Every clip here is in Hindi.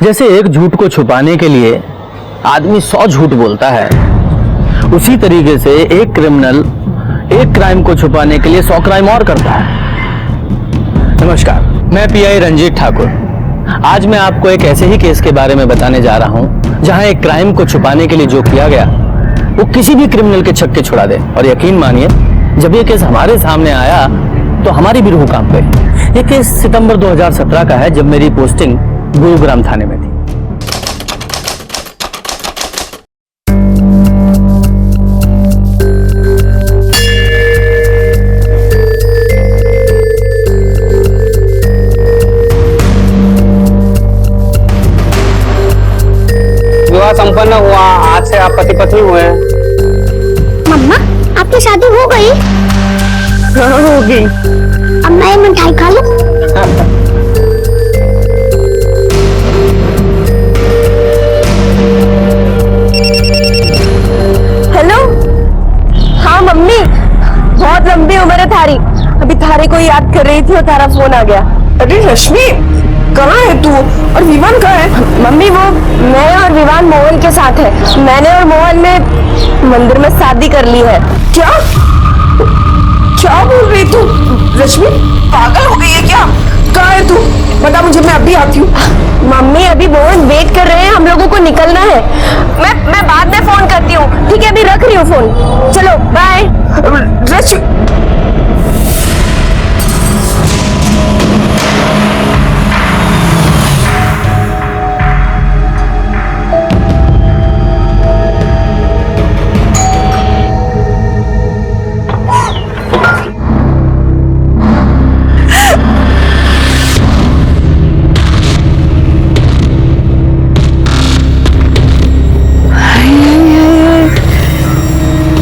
जैसे एक झूठ को छुपाने के लिए आदमी 100 झूठ बोलता है, उसी तरीके से एक क्रिमिनल एक क्राइम को छुपाने के लिए 100 क्राइम और करता है। नमस्कार, मैं पीआई रंजीत ठाकुर। आज मैं आपको एक ऐसे ही केस के बारे में बताने जा रहा हूं जहां एक क्राइम को छुपाने के लिए जो किया गया वो किसी भी क्रिमिनल के छक्के छुड़ा दे। और यकीन मानिए, जब ये केस हमारे सामने आया तो हमारी भी रूह कांप गई। ये केस सितंबर 2017 का है, जब मेरी पोस्टिंग गुरुग्राम थाने में थी। विवाह संपन्न हुआ, आज से आप पति पत्नी हुए। मम्मा, आपकी शादी हो गई? हो गई। अब मैं मिठाई खा लूं? हेलो, हाँ मम्मी, बहुत लंबी उम्र है थारी। अभी थारे को याद कर रही थी और थारा फोन आ गया। अरे रश्मि, कहाँ है तू और विवान कहाँ है? मम्मी, वो मैं और विवान मोहन के साथ है। मैंने और मोहन ने मंदिर में शादी कर ली है। क्या क्या बोल रही तू? रश्मि, पागल हो गई है क्या? कहाँ है तू? बता मुझे, मैं अभी आती हूँ। मम्मी, अभी मोहन वेट कर रहे हैं, हम लोगों को निकलना है। मैं बाद में फोन करती हूँ, ठीक है? अभी रख रही हूँ फोन। चलो बाय। रश्मि,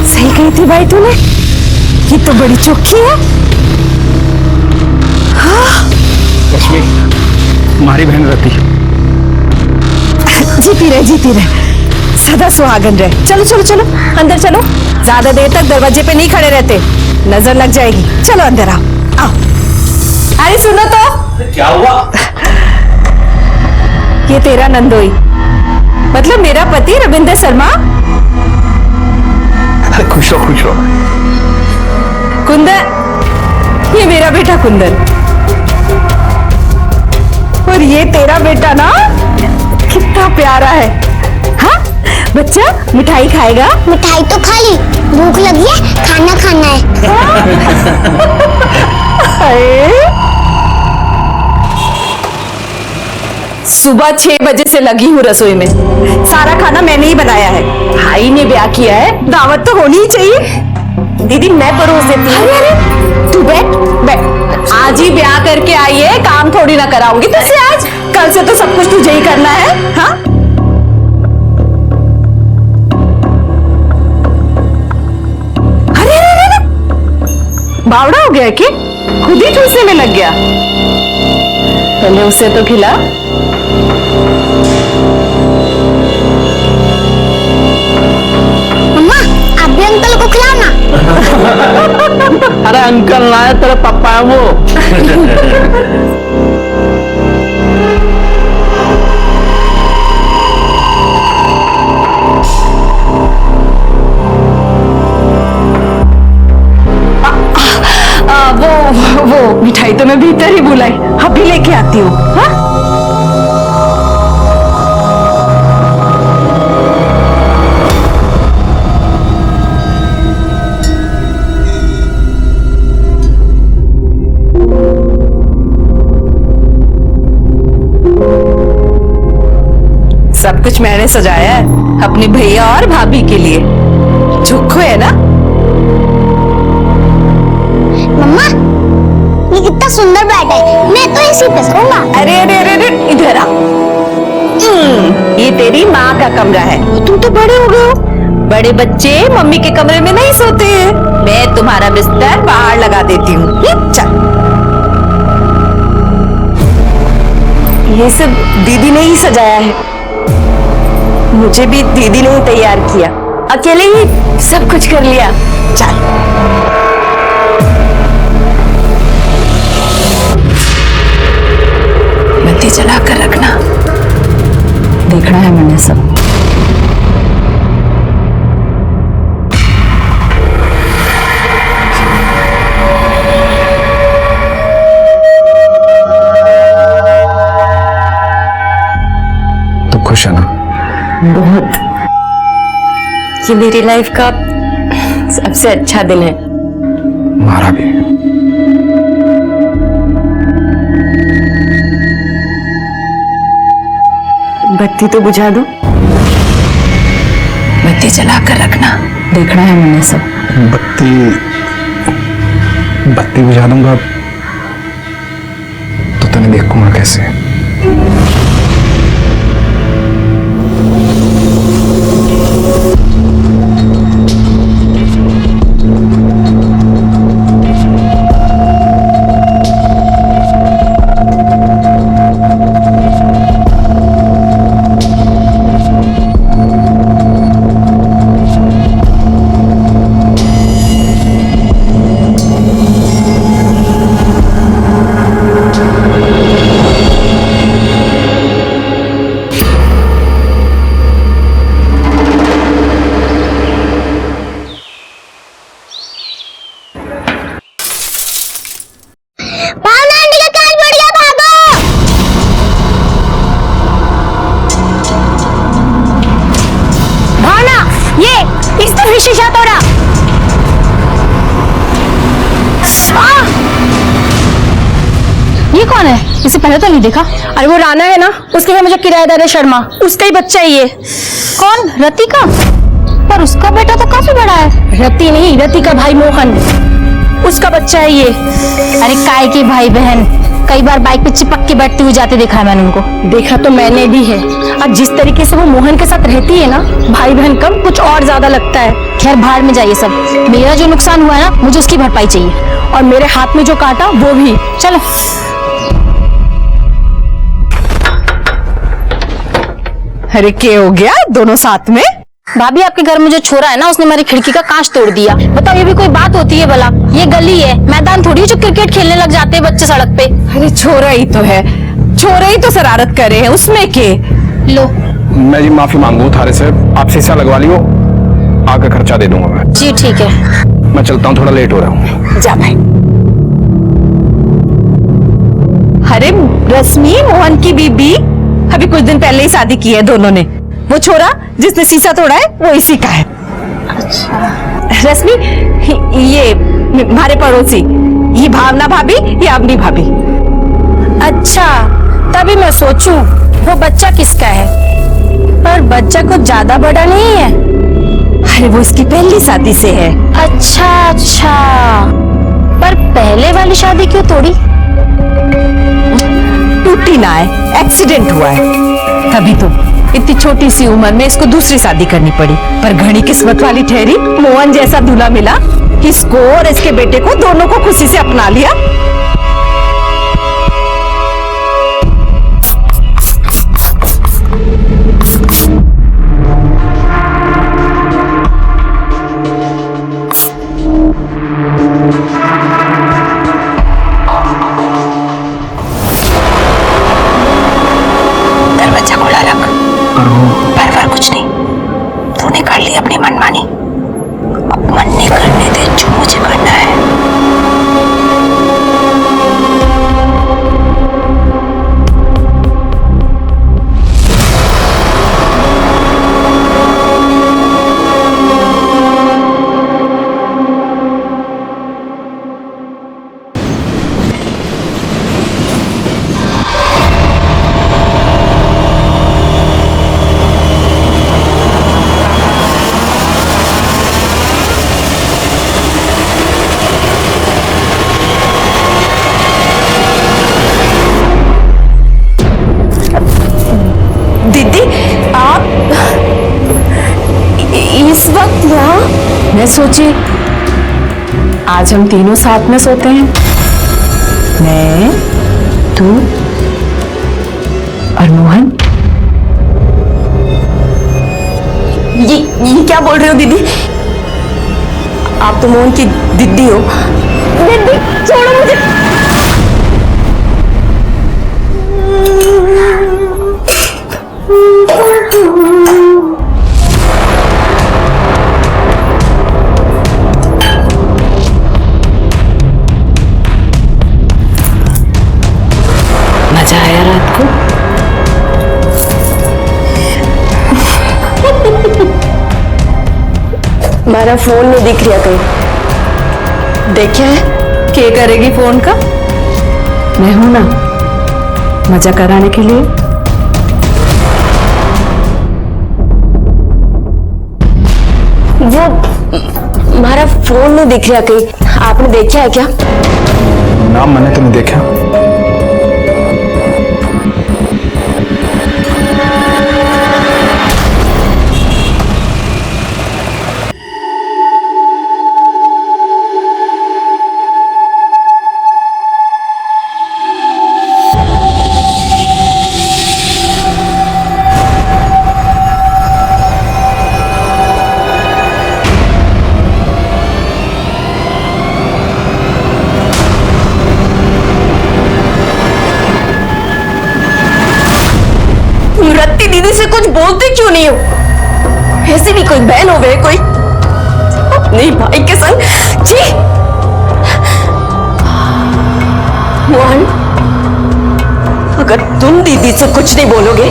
सही कही थी भाई तूने, ये तो बड़ी चौकी है। रश्मि, हमारी बहन रति। जीती रहे, सदा सुहागन रहे। चलो चलो चलो, अंदर चलो। ज्यादा देर तक दरवाजे पे नहीं खड़े रहते, नजर लग जाएगी। चलो अंदर आओ आओ। अरे सुनो तो, क्या हुआ? ये तेरा नंदोई, मतलब मेरा पति रविंद्र शर्मा। खुश हो खुश हो। कुंदन, ये मेरा बेटा कुंदन। और ये तेरा बेटा ना, कितना प्यारा है। हाँ बच्चा, मिठाई खाएगा? मिठाई तो खा ली, भूख लगी है, खाना खाना है। सुबह 6 बजे से लगी हूँ रसोई में। सारा खाना मैंने ही बनाया है। भाई ने ब्याह किया है, दावत तो होनी ही चाहिए। दीदी, मैं परोस देती हूँ। अरे तू बैठ बैठ। आज ही ब्याह करके आई है, काम थोड़ी ना कराऊंगी तुझसे आज। कल से तो सब कुछ तुझे ही करना है। हाँ, अरे बावड़ा हो गया कि खुद ही ठूसने में लग गया? पहले उसे तो खिला। मम्मा, आप भी अंकल को खिलाओ ना। अरे अंकल ना है, तेरे पापा है वो। वो मिठाई तो मैं भीतर ही बुलाई, अभी लेके आती हूँ। हाँ? सब कुछ मैंने सजाया है अपने भैया और भाभी के लिए। चुखो है ना? मम्मा, ये कितना सुंदर बेड है, मैं तो इसी पे सोऊंगा। अरे अरे अरे अरे, इधर आ। ये तेरी माँ का कमरा है। तुम तो बड़े हो गए हो। बड़े बच्चे मम्मी के कमरे में नहीं सोते हैं। मैं तुम्हारा बिस्तर बाहर लगा देती हूँ। चल। ये सब दीदी ने ही सजाया है, मुझे भी दीदी ने ही तैयार किया। अकेले ही सब कुछ कर लिया। चल। बत्ती जला कर रखना। बहुत। ये मेरी लाइफ का सबसे अच्छा दिन है। हमारा भी। बत्ती तो बुझा दो। बत्ती जला कर रखना, देखना है मैंने सब। बत्ती बुझा दूंगा तो तने देखूंगा कैसे? भावना आंटी का कान फट गया, भागो। भावना, ये इस तरफ शीशा तोड़ा। ये कौन है? इसे पहले तो नहीं देखा। अरे वो राना है ना, उसके घर में जो किराएदार है शर्मा, उसका ही बच्चा है ये। कौन? रति का? पर उसका बेटा तो काफी बड़ा है। रति नहीं, रति का भाई मोहन, उसका बच्चा है ये। अरे काय के भाई बहन, कई बार बाइक पे चिपक के बैठते हुए जाते देखा है मैंने उनको। देखा तो मैंने भी है। अब जिस तरीके से वो मोहन के साथ रहती है ना, भाई बहन कम कुछ और ज्यादा लगता है। खैर भाड़ में जाइए सब। मेरा जो नुकसान हुआ है ना, मुझे उसकी भरपाई चाहिए। और मेरे हाथ में जो काटा वो भी। चलो। अरे क्या हो गया दोनों साथ में? भाभी आपके घर में जो छोरा है ना, उसने मेरी खिड़की का कांच तोड़ दिया। बताओ ये भी कोई बात होती है भला? ये गली है, मैदान थोड़ी है जो क्रिकेट खेलने लग जाते हैं बच्चे सड़क पे। अरे छोरा ही तो है, छोरा ही तो शरारत करे है, उसमें के। लो। मैं जी माफी मांगू थारे से, आप शीशा लगवा लियो, आगे खर्चा दे दूंगा मैं। जी ठीक है। मैं चलता हूँ, थोड़ा लेट हो रहा हूँ। जा भाई। अरे रश्मि, मोहन की बीबी अभी कुछ दिन पहले ही शादी की है दोनों ने। वो छोरा जिसने शीशा तोड़ा है वो इसी का है। अच्छा। रश्मि, ये हमारे पड़ोसी, ये भावना भाभी, ये अवनी भाभी। अच्छा, तभी मैं सोचूं वो बच्चा किसका है, पर बच्चा कुछ ज्यादा बड़ा नहीं है। अरे वो इसकी पहली शादी से है। अच्छा अच्छा, पर पहले वाली शादी क्यों तोड़ी? टूटी ना है, एक्सीडेंट हुआ है, तभी तो इतनी छोटी सी उम्र में इसको दूसरी शादी करनी पड़ी। पर घनी किस्मत वाली ठहरी, मोहन जैसा दूल्हा मिला, इसको और इसके बेटे को दोनों को खुशी से अपना लिया। दरवाजा खुला रख। पर कुछ नहीं, तूने कर ली अपनी मनमानी, अब मन नहीं करने दे जो मुझे करना है। दीदी, आप इस वक्त यहाँ? मैं सोची आज हम तीनों साथ में सोते हैं, मैं, तू और मोहन। ये क्या बोल रहे हो दीदी? आप तो मोहन की दीदी हो। दीदी छोड़ो मुझे। मजा आया रात को? मारा फोन नहीं दिख रहा कहीं। देखा है क्या करेगी फोन का? मैं हूं ना मजा कराने के लिए। वो हमारा फोन नहीं दिख रहा कहीं, आपने देखा है क्या? नाम मैंने तो नहीं देखा। रत्ती दीदी से कुछ बोलते क्यों नहीं हो? ऐसी भी कोई बहन हो गए कोई अपने भाई के संग? छी! मोहन, अगर तुम दीदी से कुछ नहीं बोलोगे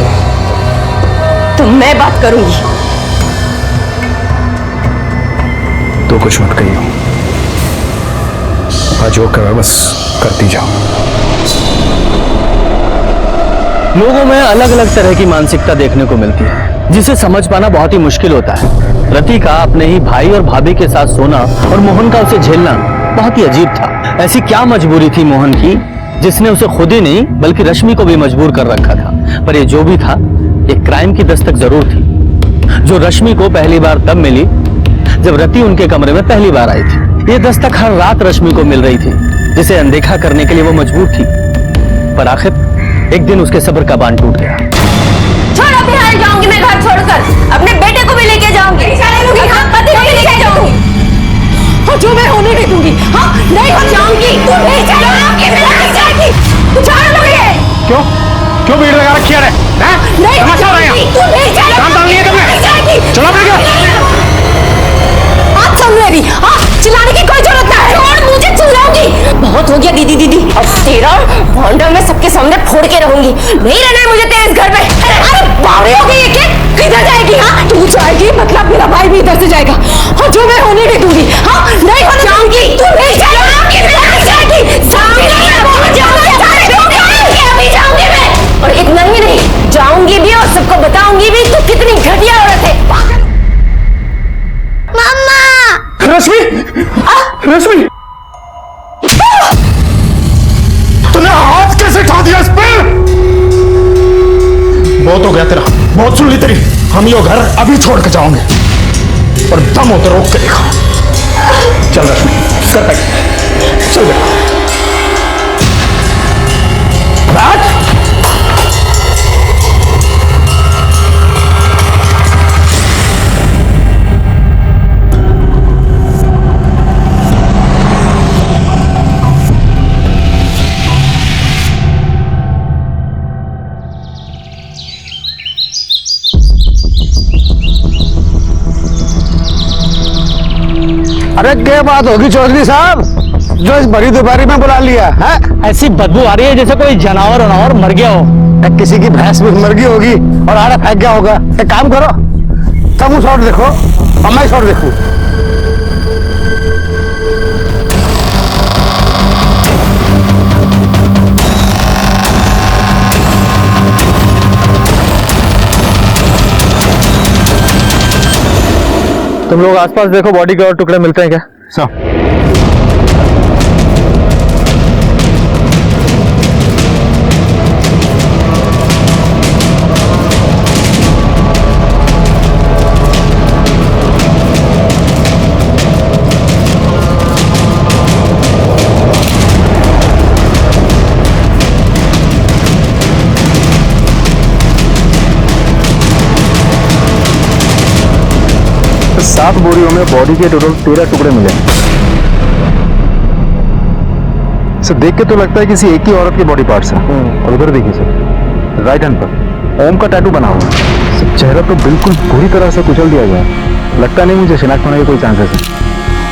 तो मैं बात करूंगी। तो कुछ मत कहियो, आज जो कर बस करती जाओ। लोगों में अलग अलग तरह की मानसिकता देखने को मिलती है, जिसे समझ पाना बहुत ही मुश्किल होता है। रति का अपने ही भाई और भाभी के साथ सोना और मोहन का उसे झेलना बहुत ही अजीब था। ऐसी क्या मजबूरी थी मोहन की जिसने उसे खुद ही नहीं बल्कि रश्मि को भी मजबूर कर रखा था। पर ये जो भी था, एक क्राइम की दस्तक जरूर थी, जो रश्मि को पहली बार तब मिली जब रति उनके कमरे में पहली बार आई थी। ये दस्तक हर रात रश्मि को मिल रही थी, जिसे अनदेखा करने के लिए वो मजबूर थी। पर आखिर एक दिन उसके सब्र का बांध टूट गया। छोड़ो, बिहार जाऊंगी मैं घर छोड़कर, अपने बेटे को भी लेके जाऊंगी, हाँ, पति को भी लेके जाऊंगी, और जो मैं होने नहीं दूंगी। हाँ, नहीं हो जाऊंगी, तू नहीं जाएगी, मैं नहीं जाएगी, तू छोड़ लो ये। क्यों क्यों भीड़ लगा रखी है? नहीं हो जाऊंगी, तू नहीं जाएगी, काम डाल लिया तुमने? चलो अपने घर। आप सुन मेरी, हाँ, चिल्लाने की कोई जरूरत नहीं है। छोड़, मुझे चिल्लाऊंगी। बहुत हो गया दीदी दीदी, अब तेरा भांडा मैं सबके सामने फोड़ के रहूंगी। नहीं रहना है मुझे तेरे इस घर में। अरे बावड़ी हो गई है क्या? किधर जाएगी? हाँ, तू जाएगी मतलब मेरा भाई भी इधर से जाएगा, और जो मैं होने नहीं दूंगी। हाँ, नहीं होने जाऊंगी, तू नहीं जाएगी, नहीं जाएगी, अभी जाऊंगी मैं, और इतना ही नहीं, जाऊंगी भी और सबको बताऊंगी भी तू कितनी घटिया औरत है। रश्मि, रश्मि, तूने हाथ कैसे उठा दिया इस पे? बहुत हो गया तेरा, बहुत सुन ली तेरी। हम ये घर अभी छोड़ के जाओगे, और दम हो तो रोक के देखो। चल रश्मि, सर पे चल बेटा। अरे क्या बात होगी चौधरी साहब, जो इस बड़ी दोपहरी में बुला लिया है? ऐसी बदबू आ रही है जैसे कोई जानवर वनावर मर गया हो। किसी की भैंस भी मर गई होगी और आड़ा फेंक गया होगा। एक काम करो, तुम शॉट देखो और मैं शॉट देखूं। तुम लोग आसपास देखो, बॉडी के और टुकड़े मिलते हैं क्या? सात बोरियों में बॉडी के टोटल 13 टुकड़े मिले। इसे देख के तो लगता है किसी एक ही औरत के बॉडी पार्ट्स हैं। और उधर देखिए सर, राइट हैंड पर ओम का टैटू बना हुआ है। सब चेहरा तो बिल्कुल पूरी तरह से कुचल दिया गया है। लगता नहीं मुझे शिनाख्त होने के कोई चांसेस है।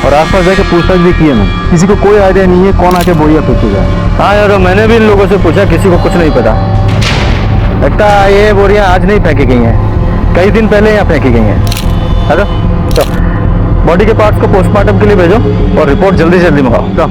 और आसपास जाके पूछताछ भी की है मैं, किसी को कोई आइडिया नहीं है कौन आके बोरिया फेंकेगा। हाँ यार, मैंने भी इन लोगों से पूछा, किसी को कुछ नहीं पता। लगता है ये बोरियां आज नहीं फेंकी गई हैं, कई दिन पहले यहाँ फेंकी गई हैं। हेलो, बॉडी के पार्ट्स को पोस्टमार्टम के लिए भेजो और रिपोर्ट जल्दी से जल्दी मंगाओ। जाओ।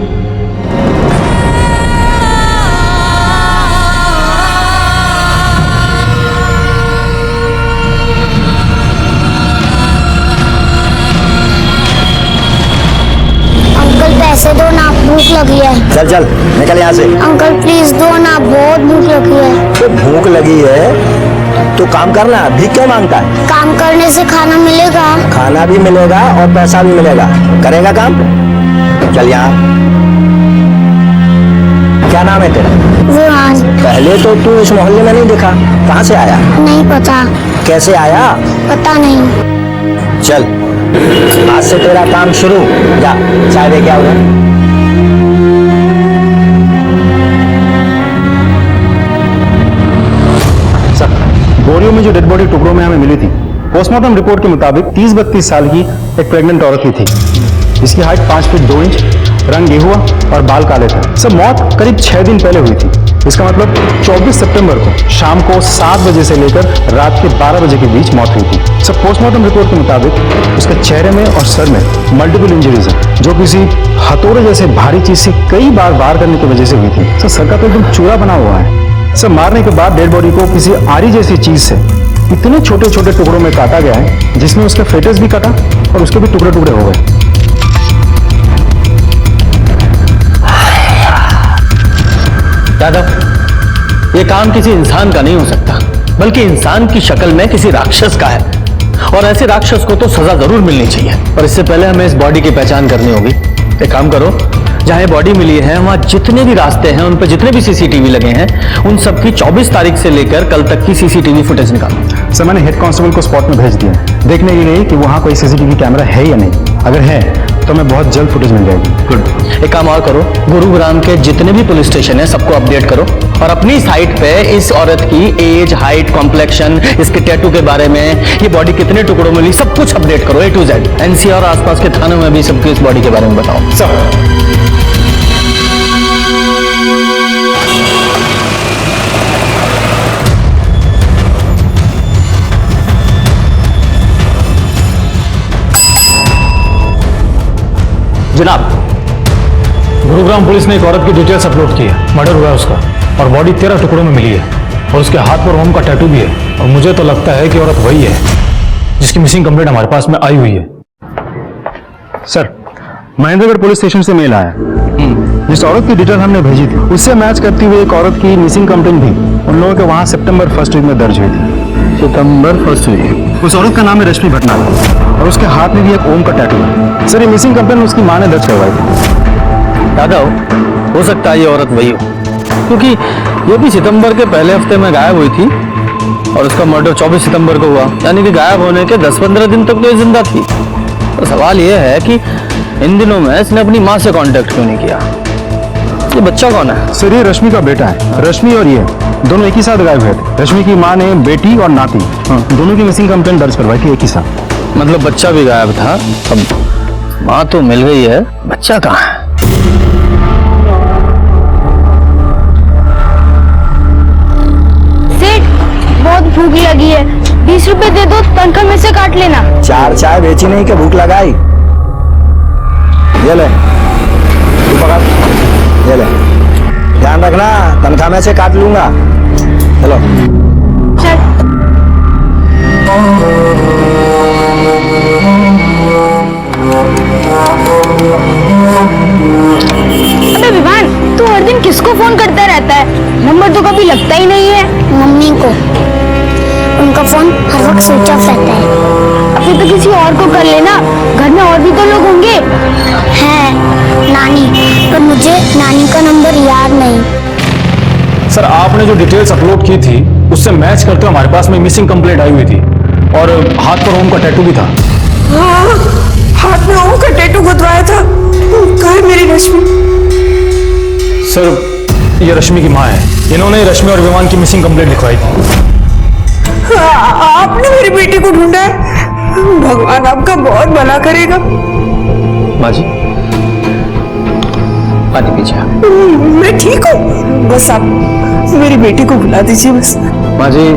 अंकल पैसे दो ना, भूख लगी है। चल चल निकल यहाँ से। अंकल प्लीज दो ना, बहुत भूख लगी है। तो भूख लगी है तो काम करना, भीख क्यों मांगता है? काम करने से खाना मिलेगा। खाना भी मिलेगा और पैसा भी मिलेगा, करेगा काम? चल यहाँ। क्या नाम है तेरा? विवान। पहले तो तू इस मोहल्ले में नहीं दिखा, कहाँ से आया? नहीं पता। कैसे आया? पता नहीं। चल आज से तेरा काम शुरू। जा चाय दे के आओ। सर, बोरियों में जो डेड बॉडी टुकड़ों में हमें मिली थी, पोस्टमार्टम रिपोर्ट के मुताबिक 30-32 साल की एक प्रेग्नेंट औरत की थी। इसकी हाइट 5 फीट 2 इंच, रंग गेहुआ और बाल काले थे। सब मौत करीब 6 दिन पहले हुई थी। इसका मतलब 24 सितंबर को शाम को 7 बजे से लेकर रात के 12 बजे के बीच मौत हुई थी। सब पोस्टमार्टम रिपोर्ट के मुताबिक उसके चेहरे में और सर में मल्टीपल इंजरीज है, जो किसी हथौड़े जैसे भारी चीज से कई बार वार करने की वजह से हुई थी। सर का तो एकदम चूरा बना हुआ है। सब मारने के बाद डेड बॉडी को किसी आरी जैसी चीज से इतने छोटे छोटे टुकड़ों में काटा गया है, जिसमें उसका फेटस भी कटा और उसके भी टुकड़े टुकड़े हो गए। यादव, ये काम किसी इंसान का नहीं हो सकता, बल्कि इंसान की शक्ल में किसी राक्षस का है, और ऐसे राक्षस को तो सजा जरूर मिलनी चाहिए। पर इससे पहले हमें इस बॉडी की पहचान करनी होगी। एक काम करो, जहां ये बॉडी मिली है वहां जितने भी रास्ते हैं, उन पर जितने भी सीसीटीवी लगे हैं, उन सब की 24 तारीख से लेकर कल तक की सीसीटीवी फुटेज निकालो। सर, मैंने हेड कांस्टेबल को स्पॉट में भेज दिया है, देखने के लिए कि वहां कोई सीसीटीवी कैमरा है या नहीं। अगर है तो हमें बहुत जल्द फुटेज मिल जाएगी। गुड। एक काम और करो, गुरुग्राम के जितने भी पुलिस स्टेशन है सबको अपडेट करो, और अपनी साइट पे इस औरत की एज, हाइट, कॉम्प्लेक्शन, इसके टैटू के बारे में, ये बॉडी कितने टुकड़ों में मिली, सब कुछ अपडेट करो A to Z। NCR और आसपास के थानों में भी सबकी इस बॉडी के बारे में बताओ। सब जनाब, गुरुग्राम पुलिस ने एक औरत की डिटेल्स अपलोड की है। मर्डर हुआ है उसका, और बॉडी 13 टुकड़ों में मिली है, और उसके हाथ पर ओम का टैटू भी है। और मुझे तो लगता है कि औरत वही है जिसकी मिसिंग कंप्लेंट हमारे पास में आई हुई है। सर, महेंद्रगढ़ पुलिस स्टेशन से मेल आया। जिस औरत की डिटेल हमने भेजी थी, उससे मैच करती हुई एक औरत की मिसिंग कंप्लेंट भी उन लोगों के वहां सितंबर 1 वीक में दर्ज हुई थी। सितंबर 1 वीक। उस औरत का नाम है रश्मि भटनागर, और उसके हाथ में भी एक ओम का टैटू है। सर, ये मिसिंग कंप्लेंट उसकी मां ने दर्ज करवाई थी। यादव, हो सकता है ये औरत वही हो, क्योंकि ये भी सितंबर के पहले हफ्ते में गायब हुई थी, और उसका मर्डर 24 सितंबर को हुआ, यानी कि गायब होने के 10-15 दिन तक तो ये जिंदा थी। तो सवाल ये है कि इन दिनों में इसने अपनी माँ से कांटेक्ट क्यों नहीं किया? ये बच्चा कौन है? सर, ये रश्मि का बेटा है। रश्मि और ये दोनों एक ही साथ गायब हुए थे। रश्मि की मां ने बेटी और नाती दोनों की मिसिंग कंप्लेंट दर्ज करवाई थी एक ही साथ। मतलब बच्चा भी गायब था। अब माँ तो मिल गई है, बच्चा कहाँ है? सेठ, बहुत भूख लगी है, 20 रुपए दे दो, तनख्वाह में से काट लेना। 4 चाय बेची नहीं कि भूख लगाई? ये ले, तू पकड़, ये ले, ध्यान रखना, तनख्वाह में से काट लूंगा। चलो। अबे विवान, तू हर दिन किसको फोन करता रहता है? नंबर तो कभी लगता ही नहीं है। मम्मी को, उनका फोन हर वक्त स्विच ऑफ रहता है। अभी तो किसी और को कर लेना, घर में और भी तो लोग होंगे। हैं, नानी, पर मुझे नानी का नंबर याद नहीं। सर, आपने जो डिटेल्स अपलोड की थी उससे मैच करते हुए हमारे पास में मिसिंग कंप्लेंट आई हुई थी, और हाथ पर ओम का टैटू भी था। हाँ, हाथ में ओम का टैटू गुदवाया था। कहाँ है मेरी रश्मि? सर, ये रश्मि की माँ है। इन्होंने रश्मि और विमान की मिसिंग कंप्लेंट लिखवाई थी। आपने मेरी बेटी को ढूंढा है, भगवान आपका बहुत भला करेगा। माँ जी, पानी पीछे। मैं ठीक हूँ, बस आप मेरी बेटी को बुला दीजिए बस। माँ जी,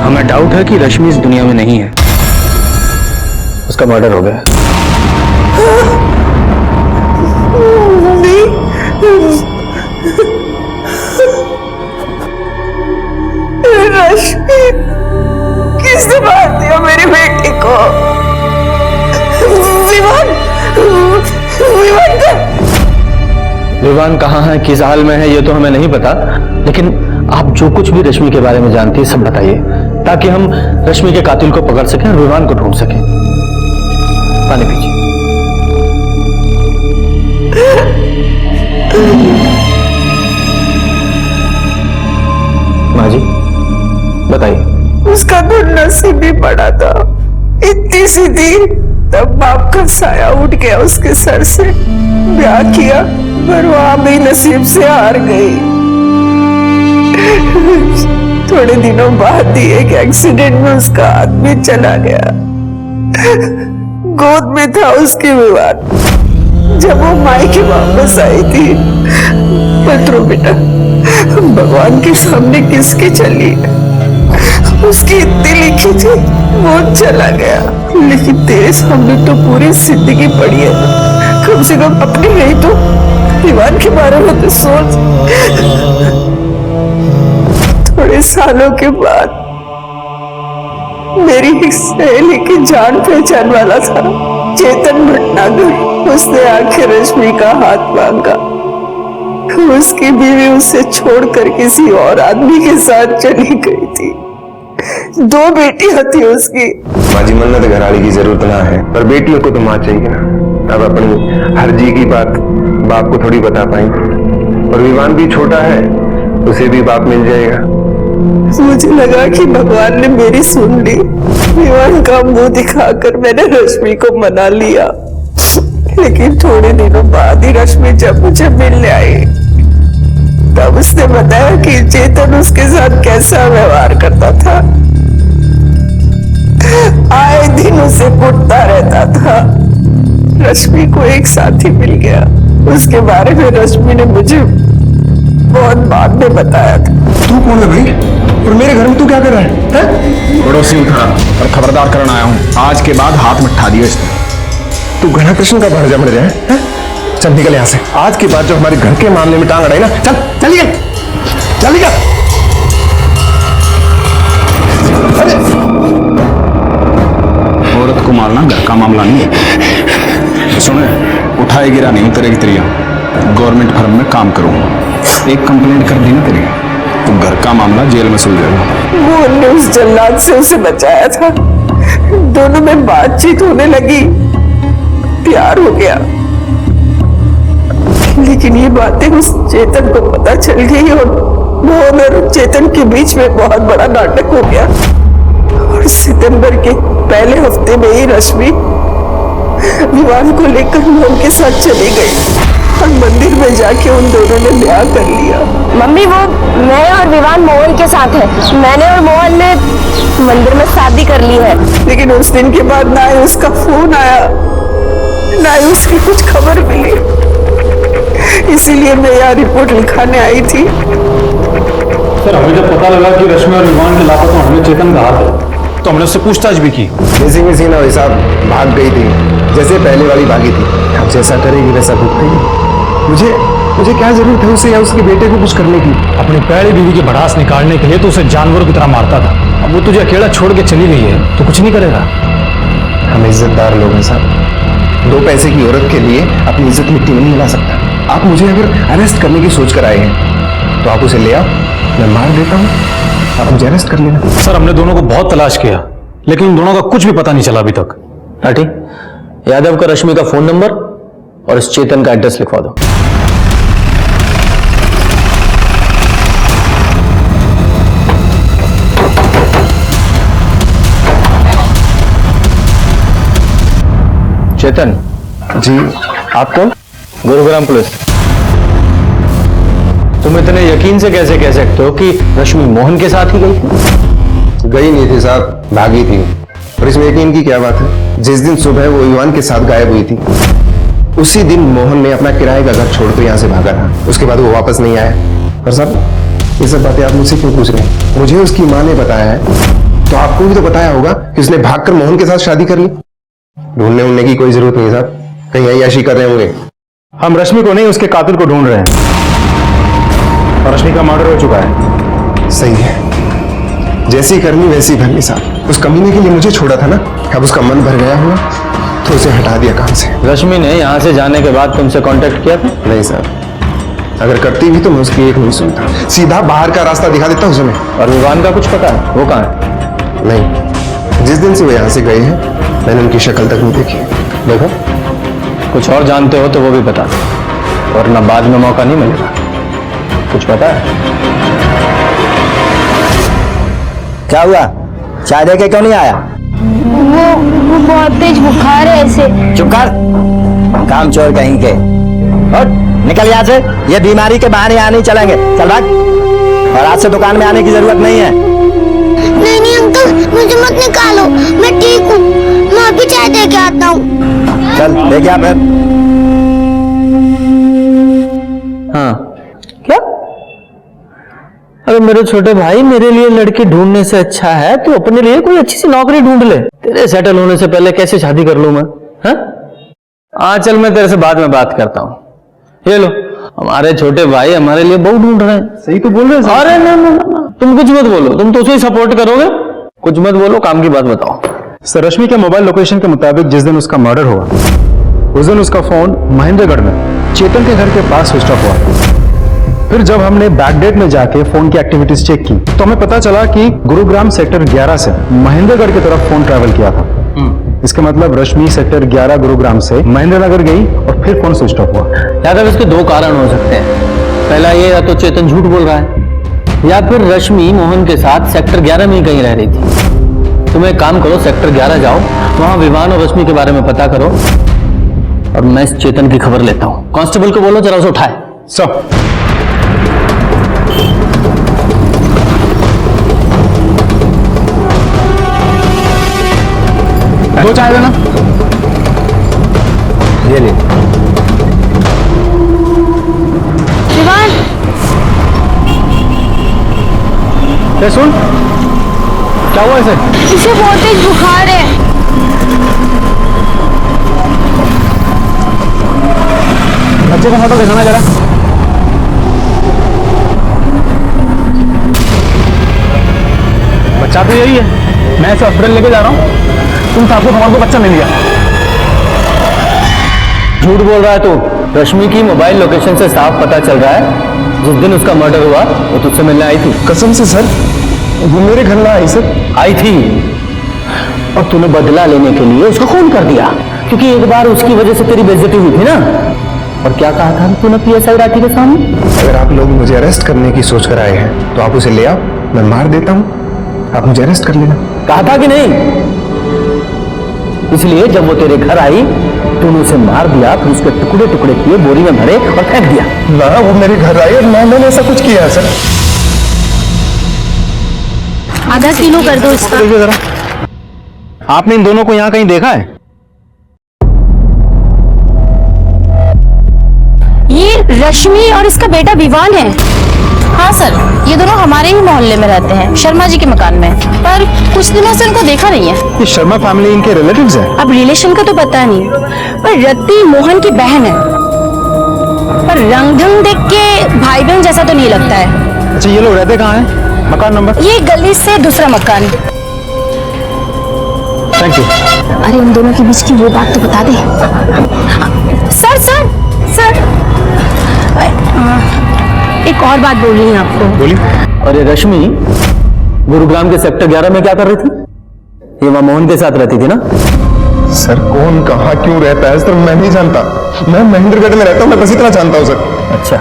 हमें डाउट है कि रश्मि इस दुनिया में नहीं है, उसका मर्डर हो गया। रश्मि, किसने मार दिया मेरी बेटी को? विवान, विवान का विवान कहाँ है, किस हाल में है, ये तो हमें नहीं पता, लेकिन आप जो कुछ भी रश्मि के बारे में जानती है सब बताइए, ताकि हम रश्मि के कातिल को पकड़ सकें और विवान को ढूंढ सकें। पानी पीजिए। माँ जी बताइए। उसका तो नसीब ही पड़ा था, इतनी सी थी तब बाप का साया उठ गया उसके सर से। ब्याह किया पर वहां भी नसीब से हार गई। थोड़े दिनों बाद ही एक एक्सीडेंट में उसका आदमी चला गया। गोद में था उसके विवान। जब वो मायके वापस आई थी, पत्रो बेटा भगवान के सामने किसकी चली, उसकी इतनी लिखी थी वो चला गया, लेकिन तेरे सामने तो पूरी जिंदगी पड़ी है। कम से कम अपनी नहीं तो विवान के बारे में तो सोच। थोड़े सालों के बाद मेरी एक सहेली की जान पहचान वाला था चेतन भटनागर, उसने आखिर रश्मि का हाथ मांगा। उसकी बीवी उसे छोड़कर किसी और आदमी के साथ चली गई थी। 2 बेटियां थी उसकी। माँ जी, मन्नत घराड़ी की जरूरत ना है, पर बेटियों को तो माँ चाहिए ना। अब अपनी हर जी की बात बाप को थोड़ी बता पाएंगे, और विवान भी छोटा है, उसे भी बाप मिल जाएगा। मुझे लगा कि भगवान ने मेरी सुन ली। विवान का मुंह दिखाकर मैंने रश्मि को मना लिया, लेकिन थोड़े दिनों बाद ही रश्मि जब मुझे मिलने आई, तब उसने बताया कि चेतन उसके साथ कैसा व्यवहार करता था। आए दिन उसे कुटता रहता था। रश्मि को एक साथी मिल गया, उसके बारे में रश्मि ने मुझे बहुत बाद में बताया था। तू कौन है भाई, और मेरे घर में तू क्या कर रहा है? पड़ोसी था और खबरदार करना आया हूँ, आज के बाद हाथ में ठा दियो इसने। तू घना कृष्ण का भांजा बन रहा है? चल निकल यहाँ से। आज के बाद जो हमारे घर के मामले में टांग अड़ाई ना, चल चलिए चलिए। औरत को मारना घर का मामला नहीं है। सुने, उठाए गिरा नहीं उतरेगी तेरी। गवर्नमेंट फर्म में काम करूंगा, एक कंप्लेंट कर दी ना तेरी तो घर का मामला जेल में सुलझेगा। वो ने उस जल्लाद से उसे बचाया था। दोनों में बातचीत होने लगी, प्यार हो गया, लेकिन ये बातें उस चेतन को पता चल गई और मोहन और चेतन के बीच में बहुत बड़ा नाटक हो गया। और सितंबर के पहले हफ्ते में ही रश्मि विवान को लेकर मोहन के साथ चली गई और मंदिर में जाके उन दोनों ने ब्याह कर लिया। मम्मी, वो मैं और विवान मोहन के साथ है। मैंने और मोहन ने मंदिर में शादी कर ली है। लेकिन उस दिन के बाद ना ही उसका फोन आया, ना ही उसकी कुछ खबर मिली। इसीलिए मैं यहाँ रिपोर्ट लिखाने आई थी। सर, हमें जब पता लगा कि रश्मि और विवान के लापता होने में चेतन का हाथ है, तो हमने उससे पूछताछ भी की। जैसी में सीना वैसा भाग गई थी, जैसे पहले वाली भागी थी। अब जैसा करेगी वैसा भुगतेगी। मुझे क्या जरूरत है उसे या उसके बेटे को कुछ करने की? अपनी पहली बीवी की भड़ास निकालने के लिए तो उसे जानवरों की तरह मारता था। अब वो तुझे अकेला छोड़ के चली गई है तो कुछ नहीं करेगा। हम इज्जतदार लोग हैं साहब, 2 पैसे की औरत के लिए अपनी इज्जत मिट्टी में नहीं मिला सकता। आप मुझे अगर अरेस्ट करने की सोच कर आए हैं तो आप उसे ले आओ, मैं मार देता हूँ, आप मुझे अरेस्ट कर लेना। सर, हमने दोनों को बहुत तलाश किया, लेकिन उन दोनों का कुछ भी पता नहीं चला अभी तक। लाठी, यादव का रश्मि का फोन नंबर और इस चेतन का एड्रेस लिखवा दो। चेतन जी, आप कौन? गुरुग्राम पुलिस। तुम इतने यकीन से कैसे कह सकते हो कि रश्मि मोहन के साथ ही गई थी? गई नहीं थी साहब, भागी थी। और इसमें यकीन की क्या बात है? जिस दिन सुबह वो विवान के साथ गायब हुई थी, उसी दिन मोहन ने अपना किराए का घर छोड़कर यहाँ से भागा था। उसके बाद वो वापस नहीं आया। और साहब, ये सब बातें आप मुझसे क्यों पूछ रहे हैं? मुझे उसकी माँ ने बताया है, तो आपको भी तो बताया होगा कि उसने भागकर मोहन के साथ शादी कर ली। ढूंढने उड़ने की कोई जरूरत नहीं साहब, कहीं अय्याशी कर रहे होंगे। हम रश्मि को नहीं, उसके कातिल को ढूंढ रहे हैं। और रश्मि का मर्डर हो चुका है। सही है, जैसी करनी वैसी भरनी साहब। उस कमीने के लिए मुझे छोड़ा था ना, अब उसका मन भर गया हुआ तो उसे हटा दिया काम से। रश्मि ने यहाँ से जाने के बाद तुमसे कांटेक्ट किया था? नहीं सर, अगर करती भी तो मैं उसकी एक नहीं सुनता, सीधा बाहर का रास्ता दिखा देता उसे मैं। और विवान का कुछ पता है? वो कहाँ है? नहीं, जिस दिन से वो यहाँ से गए हैं मैंने उनकी शक्ल तक नहीं देखी। देखो, कुछ और जानते हो तो वो भी बता दो, वरना बाद में मौका नहीं मिलेगा। कुछ पता है? क्या हुआ? चाय दे के क्यों नहीं आया? वो बहुत तेज बुखार है ऐसे। चुप कर, काम चोर कहीं के। हट, निकल यहाँ से। ये बीमारी के बहाने यहाँ नहीं चलेंगे। चल भाग। और आज से दुकान में आने की जरूरत नहीं है। नहीं नहीं अंकल, मुझे मत निकालो, मैं ठीक हूँ। मैं अभी चाय दे के आता हूँ। चल लेके आ फिर। हाँ, क्या? अरे मेरे छोटे भाई, मेरे लिए लड़की ढूंढने से अच्छा है तू अपने लिए कोई अच्छी सी नौकरी ढूंढ ले। तेरे सेटल होने से पहले कैसे शादी कर लूं मैं? हाँ चल, मैं तेरे से बाद में बात करता हूँ। ये लो, हमारे छोटे भाई हमारे लिए बहू ढूंढ रहे हैं। सही तो बोल रहे हैं। अरे ना, तुम कुछ मत बोलो, तुम तो उसे ही सपोर्ट करोगे। कुछ मत बोलो, काम की बात बताओ। सर, रश्मि के मोबाइल लोकेशन के मुताबिक जिस दिन उसका मर्डर हुआ उस दिन उसका फोन महेंद्रगढ़ में चेतन के घर के पास स्विच ऑफ हुआ। फिर जब हमने बैकडेट में जाके फोन की एक्टिविटीज चेक की तो हमें पता चला कि गुरुग्राम सेक्टर 11 से महेंद्रगढ़ की तरफ फोन ट्रैवल किया था। इसका मतलब रश्मि सेक्टर 11 गुरुग्राम से महेंद्रनगर गई और फिर फोन स्विच ऑफ हुआ। यादव, इसके दो कारण हो सकते हैं। पहला ये, या तो चेतन झूठ बोल रहा है, या फिर रश्मि मोहन के साथ सेक्टर 11 में ही कहीं रह रही थी। तुम एक काम करो, सेक्टर 11 जाओ, वहां विवान और रश्मि के बारे में पता करो, और मैं इस चेतन की खबर लेता हूँ। कांस्टेबल को बोलो जरा उसे उठाए। सब दो चाय देना। ये ले। विवान, सुन, क्या हुआ इसे? इसे बहुत तेज बुखार है। बच्चे का फोटो दिखाना जरा। बच्चा तो यही है, मैं इसे हॉस्पिटल लेके जा रहा हूँ। तुम साहब को हमारे को बच्चा मिल गया। झूठ बोल रहा है तू। रश्मि की मोबाइल लोकेशन से साफ पता चल रहा है जिस दिन उसका मर्डर हुआ वो तुझसे मिलने आई थी। कसम से सर, वो मेरे घर ना आई सर। आई थी, और तूने बदला लेने के लिए उसको खून कर दिया, क्योंकि एक बार उसकी वजह से तेरी बेइज्जती हुई थी ना। और क्या कहा था तूने पीएसआई राठी के सामने? अगर आप लोग मुझे अरेस्ट करने की सोच कर आए हैं तो आप उसे ले आओ, मैं मार देता हूँ, आप मुझे अरेस्ट कर लेना। कहा था कि नहीं? इसलिए जब वो तेरे घर आई तूने उसे मार दिया, फिर उसके टुकड़े टुकड़े किए, बोरी में भरे और फेंक दिया। ना, वो मेरे घर आई और मैंने ऐसा कुछ किया है सर। आधा किलो कर दो इसका। देखिए जरा, आपने इन दोनों को यहाँ कहीं देखा है? ये रश्मि और इसका बेटा विवान है। हाँ सर, ये दोनों हमारे ही मोहल्ले में रहते हैं, शर्मा जी के मकान में, पर कुछ दिनों से इनको देखा नहीं है। ये शर्मा फैमिली इनके रिलेटिव्स हैं? अब रिलेशन का तो पता नहीं, पर रत्ती मोहन की बहन है, पर रंग ढंग देख के भाई बहन जैसा तो नहीं लगता है। अच्छा, ये लोग रहते कहाँ हैं? मकान नंबर? ये गली से दूसरा मकान। Thank you. अरे उन दोनों के बीच की वो बात तो बता दे। सर सर सर, एक और बात बोल रही हूँ आपको। बोलिए। और ये रश्मि गुरुग्राम के सेक्टर 11 में क्या कर रही थी? ये वहां मोहन के साथ रहती थी ना? सर, कौन कहाँ क्यों रहता है सर मैं नहीं जानता। मैं महेंद्रगढ़ में रहता हूँ, मैं बस इतना जानता हूँ सर। अच्छा,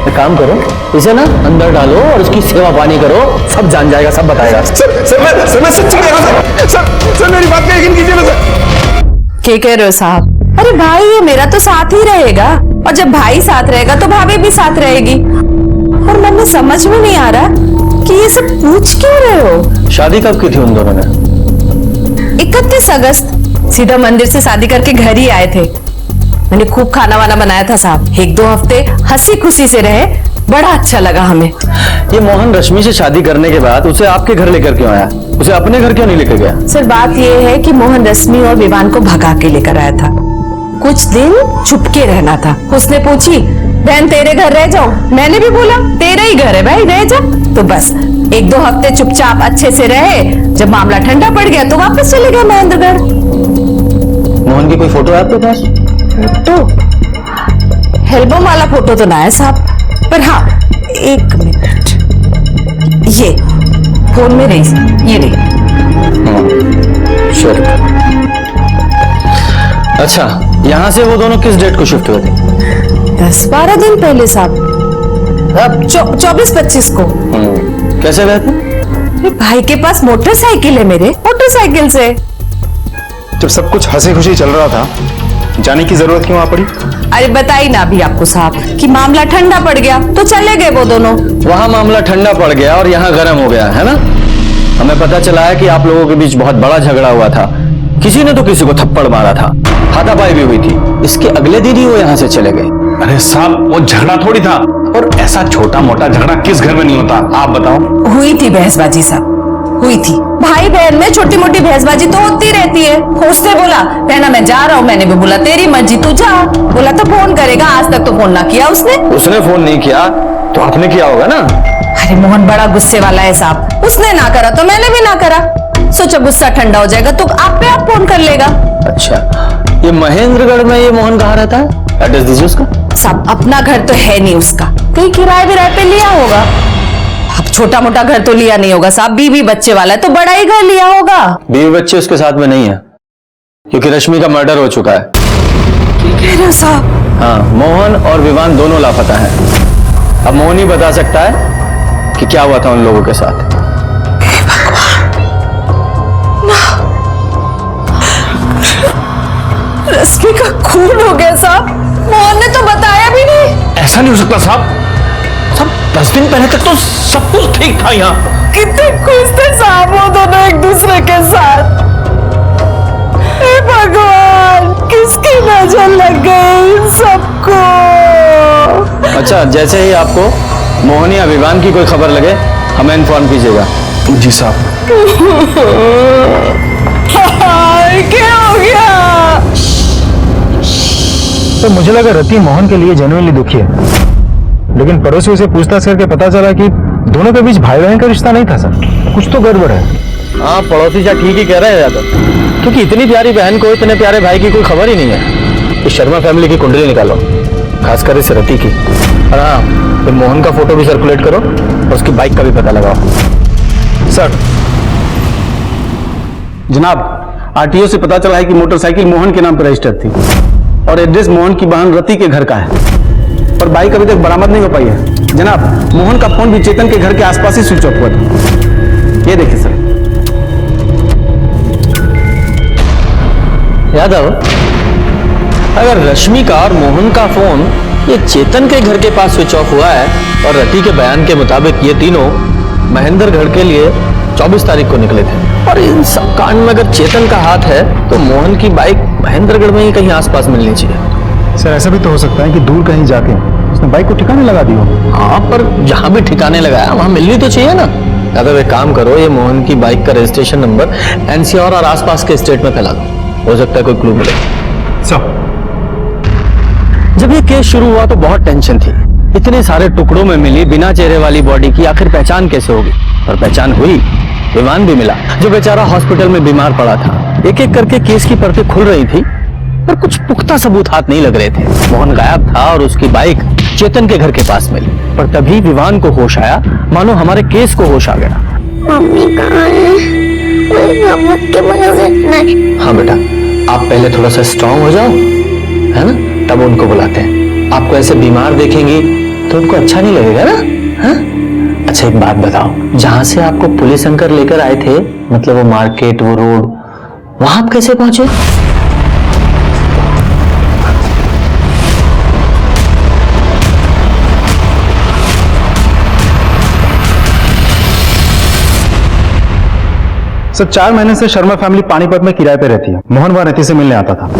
एक काम करो, इसे ना अंदर डालो और उसकी सेवा पानी करो, सब जान जाएगा, सब बताएगा। सर मैं सच्ची कह रहा हूँ सर, मेरी बात का यकीन कीजिए ना सर। क्या कह रहे हो साहब? अरे भाई, ये मेरा तो साथ ही रहेगा, और जब भाई साथ रहेगा तो भाभी भी साथ रहेगी। और मन में समझ में नहीं आ रहा कि ये सब पूछ क्यों रहे हो? शादी कब की थी उन दोनों ने? 31 अगस्त। सीधा मंदिर से शादी करके घर ही आए थे। मैंने खूब खाना वाना बनाया था साहब, 1-2 हफ्ते हंसी खुशी से रहे, बड़ा अच्छा लगा हमें। ये मोहन रश्मि से शादी करने के बाद उसे आपके घर लेकर क्यों आया? उसे अपने घर क्यों नहीं लेकर गया? सर, बात ये है कि मोहन रश्मि और विवान को भगा के लेकर आया था। कुछ दिन छुपके रहना था। उसने पूछी, बहन तेरे घर रह जाओ, मैंने भी बोला तेरा ही घर है भाई, रह जा। तो बस 1-2 हफ्ते चुपचाप अच्छे से रहे, जब मामला ठंडा पड़ गया तो वापस चले गए महेंद्रगढ़। मोहन की कोई फोटो है आपके पास? फोटो? एल्बम वाला फोटो तो ना है साहब, पर हाँ 1 मिनट, ये फोन में रही, ये रही। श्योर। अच्छा, यहाँ से वो दोनों किस डेट को शिफ्ट हुए थे? 10-12 दिन पहले साहब, अब 24-25 को। कैसे गए थे? अरे भाई के पास मोटरसाइकिल है मेरे, मोटरसाइकिल से। जब सब कुछ हंसी खुशी चल रहा था, जाने की जरूरत क्यों आ पड़ी? अरे बताई ना अभी आपको साहब कि मामला ठंडा पड़ गया तो चले गए वो दोनों। वहाँ मामला ठंडा पड़ गया और यहाँ गर्म हो गया है ना? हमें पता चला है कि आप लोगों के बीच बहुत बड़ा झगड़ा हुआ था, किसी ने तो किसी को थप्पड़ मारा था, हाथापाई भी हुई थी। इसके अगले दिन ही वो यहाँ से चले गए। अरे साहब, वो झगड़ा थोड़ी था, और ऐसा छोटा मोटा झगड़ा किस घर में नहीं होता, आप बताओ। हुई थी बहसबाजी साहब, हुई थी। भाई बहन में छोटी मोटी बहसबाजी तो होती रहती है। उसने बोला कहना मैं जा रहा हूँ, मैंने भी बोला तेरी मर्जी तू जा, बोला तो फोन करेगा, आज तक तो फोन ना किया उसने फोन नहीं किया तो आपने किया होगा ना? अरे मोहन बड़ा गुस्से वाला है साहब, उसने ना करा तो मैंने भी ना करा, सोचा गुस्सा ठंडा हो जाएगा तो आप पे आप फोन कर लेगा। अच्छा, ये महेंद्रगढ़ में ये मोहन कहाँ रहता है? एड्रेस दीजिए उसका। साहब अपना घर तो है नहीं उसका, कहीं किराए विराए पे लिया होगा। अब छोटा मोटा घर तो लिया नहीं होगा साहब, बीवी बच्चे वाला है तो बड़ा ही घर लिया होगा। बीवी बच्चे उसके साथ में नहीं है, क्योंकि रश्मि का मर्डर हो चुका है। क्या कह रहे हो साहब? हाँ, मोहन और विवान दोनों लापता हैं। अब मोहन ही बता सकता है कि क्या हुआ था उन लोगों के साथ। रश्मि का खून हो गया साहब, मोहन ने तो बताया भी नहीं। ऐसा नहीं हो सकता साहब, 10 दिन पहले तक तो सब कुछ ठीक था यहाँ। कितने खुश थे साहब वो दोनों एक दूसरे के साथ। हे भगवान, किसकी नजर लग गई इन सबको। अच्छा, जैसे ही आपको मोहन या विवान की कोई खबर लगे हमें इन्फॉर्म कीजिएगा। जी साहब। क्या हो गया? तो मुझे लगा रति मोहन के लिए जेन्युइनली दुखी है, लेकिन पड़ोसियों से पूछताछ करके पता चला कि दोनों के बीच भाई बहन का रिश्ता नहीं था सर, कुछ तो गड़बड़ है। हाँ, पड़ोसी जा ठीक ही कह रहे हैं यादव, क्योंकि इतनी प्यारी बहन को इतने प्यारे भाई की कोई खबर ही नहीं है। इस शर्मा फैमिली की कुंडली निकालो, खासकर इस रति की। और हाँ, फिर मोहन का फोटो भी सर्कुलेट करो और उसकी बाइक का भी पता लगाओ। सर जनाब, आरटीओ से पता चला है कि मोटरसाइकिल मोहन के नाम पर रजिस्टर्ड थी और एड्रेस मोहन की बहन रति के घर का है, और बाइक अभी तक बरामद नहीं हो पाई है। जनाब, मोहन का फोन भी चेतन के घर के आसपास ही स्विच ऑफ हुआ था। ये देखिए सर। यादव, अगर रश्मि का और मोहन का फोन ये चेतन के घर के पास स्विच ऑफ हुआ है और रति के बयान के मुताबिक ये तीनों महेंद्रगढ़ के लिए 24 तारीख को निकले थे, और इन सब कांड में अगर चेतन का हाथ है तो मोहन की बाइक महेंद्रगढ़ में ही कहीं आसपास मिलनी चाहिए। सर ऐसा भी तो हो सकता है कि दूर कहीं जाके उसने बाइक को ठिकाने लगा दी हो। हाँ, पर जहां भी ठिकाने लगाया वहां मिलनी तो चाहिए ना। यादव, एक काम करो, ये मोहन की बाइक का रजिस्ट्रेशन नंबर एनसीआर और आसपास के स्टेट में फैला दो, हो सकता है कोई क्लू मिले। जब ये केस शुरू हुआ तो बहुत टेंशन थी, इतने सारे टुकड़ों में मिली बिना चेहरे वाली बॉडी की आखिर पहचान कैसे होगी? और पहचान हुई, विमान भी मिला जो बेचारा हॉस्पिटल में बीमार पड़ा था। एक एक करके केस की परतें खुल रही थी, पर कुछ पुख्ता सबूत हाथ नहीं लग रहे थे। मोहन गायब था और उसकी बाइक चेतन के घर के पास मिली, पर तभी विवान को होश आया, मानो हमारे केस को होश आ गया। मम्मी कहाँ है? हाँ बेटा, आप पहले थोड़ा सा स्ट्रांग हो जाओ, है ना, तब उनको बुलाते हैं। आपको ऐसे बीमार देखेंगी तो उनको अच्छा नहीं लगेगा ना? हाँ? अच्छा एक बात बताओ, जहां से आपको पुलिस अंकल लेकर आए थे, मतलब वो मार्केट, वो रोड, वहां आप कैसे पहुंचे? सर 4 महीने से शर्मा फैमिली पानीपत में किराए पे रहती है। मोहन वहां रति से मिलने आता था।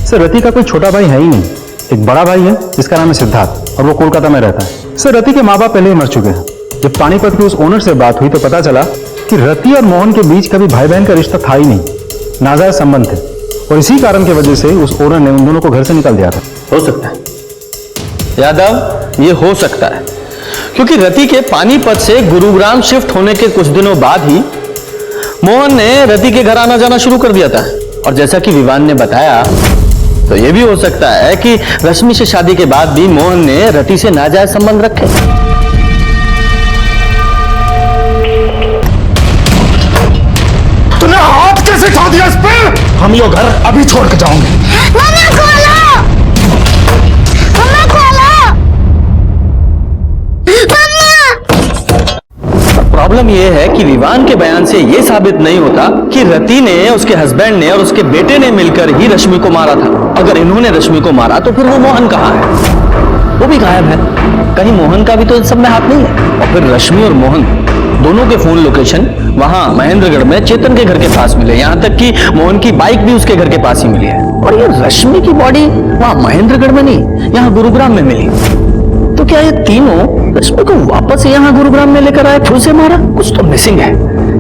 सर रति का कोई छोटा भाई है ही नहीं, एक बड़ा भाई है जिसका नाम है सिद्धार्थ, और वो कोलकाता में रहता है। सर रति के माँ बाप पहले ही मर चुके हैं। जब पानीपत के उस ओनर से बात हुई तो पता चला कि रति और मोहन के बीच कभी भाई बहन का रिश्ता था ही नहीं, नाजायज संबंध थे, और इसी कारण की वजह से उस ओनर ने उन दोनों को घर से निकाल दिया था। हो सकता है, यादव, ये हो सकता है क्योंकि रति के पानीपत से गुरुग्राम शिफ्ट होने के कुछ दिनों बाद ही मोहन ने रति के घर आना जाना शुरू कर दिया था। और जैसा कि विवान ने बताया, तो यह भी हो सकता है कि रश्मि से शादी के बाद भी मोहन ने रति से नाजायज संबंध रखे। तूने हाथ कैसे उठा दिया इस पे? हम ये घर अभी छोड़ के जाओगे। मम्मा खोलो, मम्मा खोलो, मम्मा। प्रॉब्लम यह है कि विवान के बयान से यह साबित नहीं होता कि रति ने, उसके हस्बैंड ने और उसके बेटे ने मिलकर ही रश्मि को मारा था। अगर इन्होंने रश्मि को मारा तो फिर वो मोहन कहाँ है? वो भी गायब है। कहीं मोहन का भी तो इन सब में हाथ नहीं है। और फिर रश्मि और मोहन दोनों के फोन लोकेशन वहां महेंद्रगढ़ में चेतन के घर के पास मिले। यहां तक कि मोहन की बाइक भी उसके घर के पास ही मिली है। और ये रश्मि की बॉडी वहां महेंद्रगढ़ में नहीं, यहां गुरुग्राम में मिली। तो क्या ये तीनों रश्मि को वापस यहां गुरुग्राम में लेकर आए, फिर से मारा? कुछ तो मिसिंग है।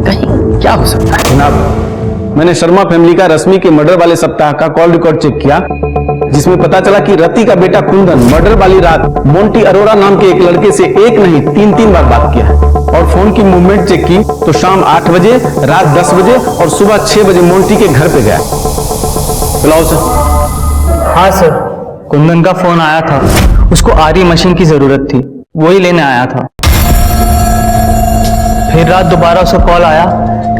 कहीं क्या हो सकता है? जनाब, मैंने शर्मा फैमिली का रश्मि के मर्डर वाले सप्ताह का कॉल रिकॉर्ड चेक किया, जिसमें पता चला कि रति का बेटा कुंदन मर्डर वाली रात मोंटी अरोड़ा नाम के एक लड़के से एक नहीं 3 बार बात किया है। और फोन की मूवमेंट चेक की तो शाम 8 बजे, रात 10 बजे और सुबह 6 बजे मोंटी के घर पे गया। बुलाओ सर। हाँ सर, कुंदन का फोन आया था। उसको आरी मशीन की जरूरत थी, वही लेने आया था। फिर रात दोबारा उसको कॉल आया,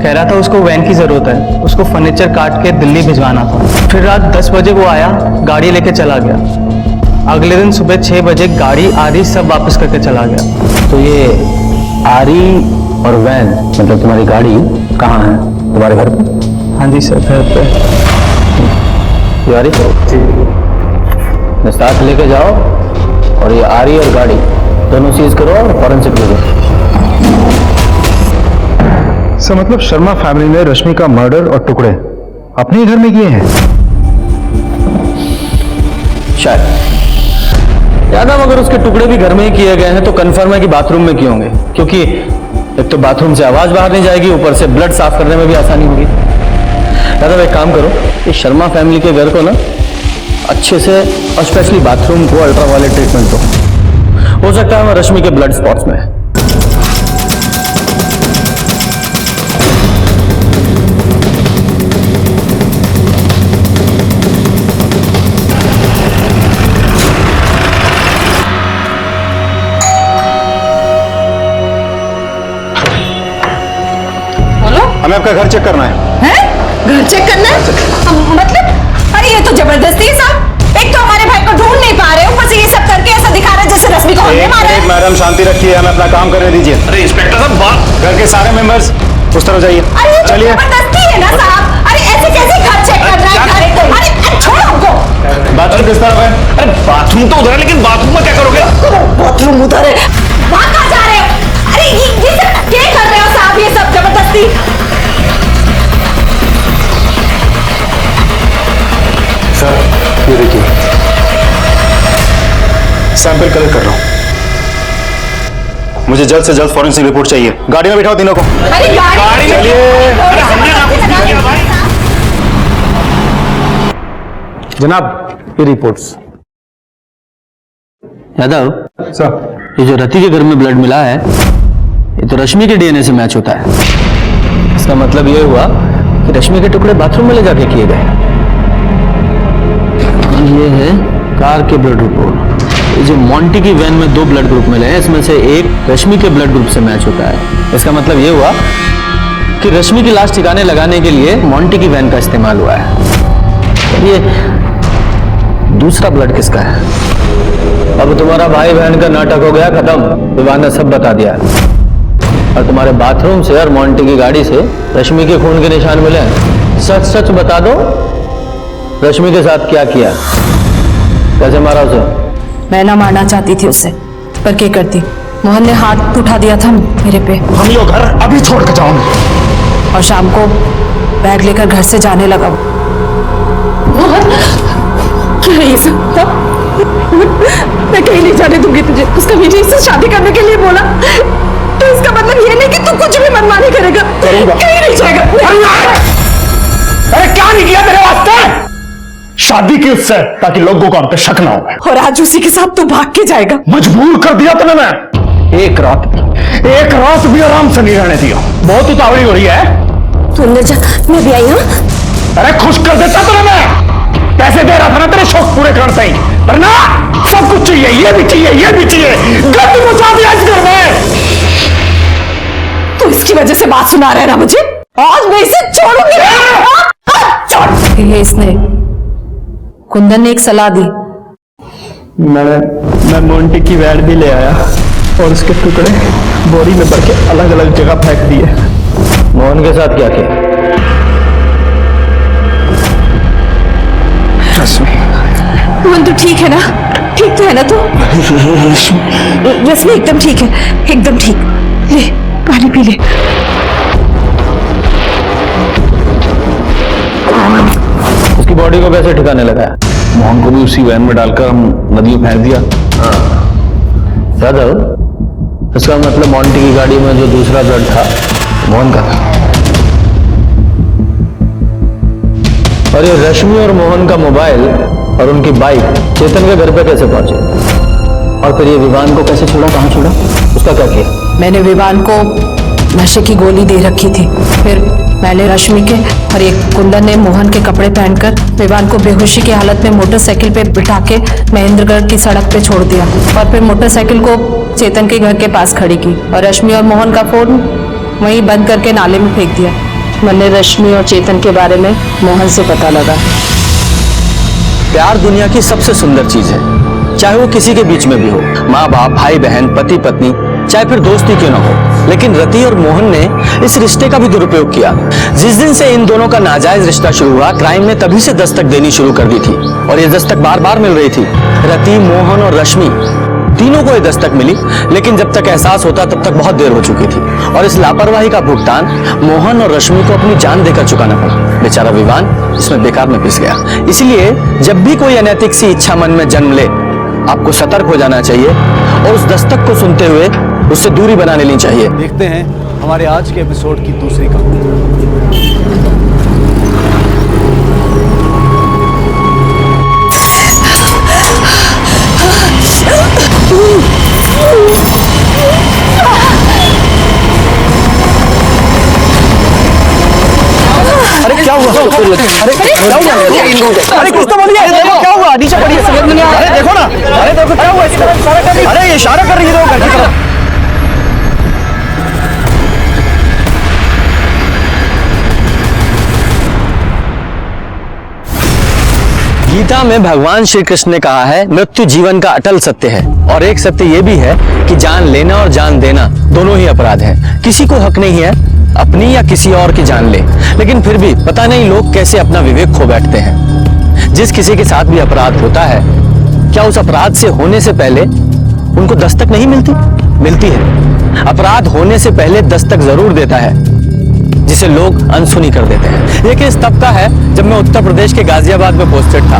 कह रहा था उसको वैन की जरूरत है, उसको फर्नीचर काट के दिल्ली भिजवाना था। फिर रात 10 बजे वो आया, गाड़ी लेके चला गया। अगले दिन सुबह 6 बजे गाड़ी आरी सब वापस करके चला गया। तो ये आरी और वैन मतलब तुम्हारी गाड़ी कहाँ है? तुम्हारे घर पे? हाँ जी सर, घर पे। ये आरी मैं साथ लेके जाओ और ये आरी और गाड़ी दोनों सीज करो और फॉरेंसिक भेजो। सर मतलब शर्मा फैमिली ने रश्मि का मर्डर और टुकड़े अपने ही घर में किए हैं? शायद। यादव, अगर उसके टुकड़े भी घर में ही किए गए हैं तो कंफर्म है कि बाथरूम में किए होंगे, क्योंकि एक तो बाथरूम से आवाज बाहर नहीं जाएगी, ऊपर से ब्लड साफ करने में भी आसानी होगी। यादव, एक काम करो, इस शर्मा फैमिली के घर को ना अच्छे से और स्पेशली बाथरूम को अल्ट्रावायलेट ट्रीटमेंट दो। हो सकता है वह रश्मि के ब्लड स्पॉट्स में है। हमें आपका घर चेक करना है। घर चेक करना है? मतलब अरे ये तो जबरदस्ती है साहब। एक तो हमारे भाई को ढूंढ नहीं पा रहे, ऊपर से ये सब करके ऐसा दिखा रहा है जैसे रश्मि को हमने मारा है। मैडम शांति रखिए, हमें अपना काम करने दीजिए। अरे इंस्पेक्टर साहब, बात घर के सारे मेंबर्स उस तरफ जाइए। अरे ये तो चलिए। जबरदस्ती है ना साहब। अरे ऐसे कैसे घर चेक कर रहा है? अरे छोड़ो हमको। बाथरूम किस तरफ है? अरे बाथरूम तो उधर है, लेकिन बाथरूम में क्या करोगे? बाथरूम उधर है। वहां कहाँ जा रहे हो? अरे ये सब क्या कर रहे हो साहब? ये सब जबरदस्ती। सर ये देखिए, सैंपल कलेक्ट कर रहा हूं। मुझे जल्द से जल्द फॉरेंसिक रिपोर्ट चाहिए। गाड़ी में बिठाओ तीनों को। अरे गाड़ी चलिए। अरे हमने जनाब, ये रिपोर्ट्स। यादव सर, ये जो रति के घर में ब्लड मिला है, ये तो रश्मि के डीएनए से मैच होता है। इसका मतलब ये हुआ कि रश्मि के टुकड़े बाथरूम में ले जाके किए गए। ये है कार के ब्लड रिपोर्ट। ये जो मोंटी की वैन में 2 ब्लड ग्रुप मिले हैं, इसमें से एक रश्मि के ब्लड ग्रुप से मैच होता है। इसका मतलब ये हुआ कि रश्मि की लाश ठिकाने लगाने के लिए मोंटी की वैन का इस्तेमाल हुआ है। और ये दूसरा ब्लड किसका है? अब तुम्हारा भाई बहन का नाटक हो गया खत्म। विवान ने सब बता दिया। और तुम्हारे बाथरूम से और मोंटी की गाड़ी से रश्मि के खून के निशान मिले। सच सच बता दो, रश्मि के साथ क्या किया, कैसे मारा उसे? मैं ना मारना चाहती थी उसे, पर क्या करती, मोहन ने हाथ उठा दिया था मेरे पे। हम ये घर अभी छोड़ के जाओगे। और शाम को बैग लेकर घर से जाने लगा। मोहन, क्या ये सब? मैं कहीं नहीं जाने दूंगी तुझे। उसका विजय से शादी करने के लिए बोला, तो इसका मतलब ये नहीं कि तू कुछ भी मनमानी करेगा। कहीं नहीं जाएगा। अरे क्या नहीं किया मेरे वास्ते? शादी की उससे, ताकि लोगों को हम पे शक ना हो। और आज उसी के साथ तू भाग के जाएगा। मजबूर कर दिया तूने। मैं एक रात भी आराम से नहीं रहने दिया। बहुत उतावली हो रही है। तू अंदर जा, मैं भी आई हूँ। अरे खुश कर देता तुम्हें मैं। पैसे दे रहा था ना तेरे शौक पूरे करते ही, पर ना सब कुछ चाहिए, ये भी चाहिए, ये भी चाहिए। गंद मचा दिया इस घर में। तू इसकी वजह से बात सुना रहा है ना मुझे। आज मैं इसे छोड़ूंगी। इसने कुंदन ने एक सलाह दी। मैं मोंटी की वैट भी ले आया और उसके टुकड़े बोरी में भर के अलग अलग जगह फेंक दिए। मोहन के साथ क्या किया? मोहन, तू ठीक है ना? ठीक तो है ना तू? रश्मि एकदम ठीक है, एकदम ठीक। ले पानी पी ले। उसकी बॉडी को कैसे ठिकाने लगाया? मोहन को भी उसी वैन में डालकर हम नदी में फेंक दिया। यादव, इसका मतलब मोंटी की गाड़ी में जो दूसरा ब्लड था मोहन का था। और ये रश्मि और मोहन का मोबाइल और उनकी बाइक चेतन के घर पे कैसे पहुंचे? और फिर ये विवान को कैसे छोड़ा, कहां छोड़ा, उसका क्या किया? मैंने विवान को नशे की गोली दे रखी थी। फिर मैंने रश्मि के और एक कुंदन ने मोहन के कपड़े पहनकर विवान को बेहोशी की हालत में मोटरसाइकिल पे बिठा के महेंद्रगढ़ की सड़क पे छोड़ दिया और फिर मोटरसाइकिल को चेतन के घर के पास खड़ी की और रश्मि और मोहन का फोन वहीं बंद करके नाले में फेंक दिया। मैंने रश्मि और चेतन के बारे में मोहन से पता लगा। प्यार दुनिया की सबसे सुंदर चीज है, चाहे वो किसी के बीच में भी हो, माँ बाप, भाई बहन, पति पत्नी, चाहे फिर दोस्ती क्यों ना हो। लेकिन रति और मोहन ने इस रिश्ते का भी दुरुपयोग किया। जिस दिन से इन दोनों का नाजायज रिश्ता शुरू हुआ, क्राइम ने तभी से दस्तक देनी शुरू कर दी थी और ये दस्तक बार बार मिल रही थी। रति, मोहन और रश्मि तीनों को ये दस्तक मिली, लेकिन जब तक एहसास होता तब तक बहुत देर हो चुकी थी और इस लापरवाही का भुगतान मोहन और रश्मि को अपनी जान देकर चुकाना पड़ा। बेचारा विवान इसमें बेकार में पिस गया। इसलिए जब भी कोई अनैतिक सी इच्छा मन में जन्म ले, आपको सतर्क हो जाना चाहिए और उस दस्तक को सुनते हुए उससे दूरी बना लेनी चाहिए। देखते हैं हमारे आज के एपिसोड की दूसरी कहानी। अरे क्या हुआ? अरे क्या हुआ? अरे कुछ तो बोलिए, क्या हुआ? नीचे पड़िए, समझ नहीं आ रहा। अरे देखो ना, अरे देखो क्या हुआ? अरे ये इशारा कर रही है घर की तरफ। गीता में भगवान श्री कृष्ण ने कहा है, मृत्यु जीवन का अटल सत्य है। और एक सत्य यह भी है कि जान लेना और जान देना दोनों ही अपराध हैं। किसी को हक नहीं है अपनी या किसी और की जान ले, लेकिन फिर भी पता नहीं लोग कैसे अपना विवेक खो बैठते हैं। जिस किसी के साथ भी अपराध होता है, क्या उस अपराध से होने से पहले उनको दस्तक नहीं मिलती? मिलती है। अपराध होने से पहले दस्तक जरूर देता है, जिसे लोग अनसुनी कर देते हैं। ये केस तब का है जब मैं उत्तर प्रदेश के गाजियाबाद में पोस्टेड था।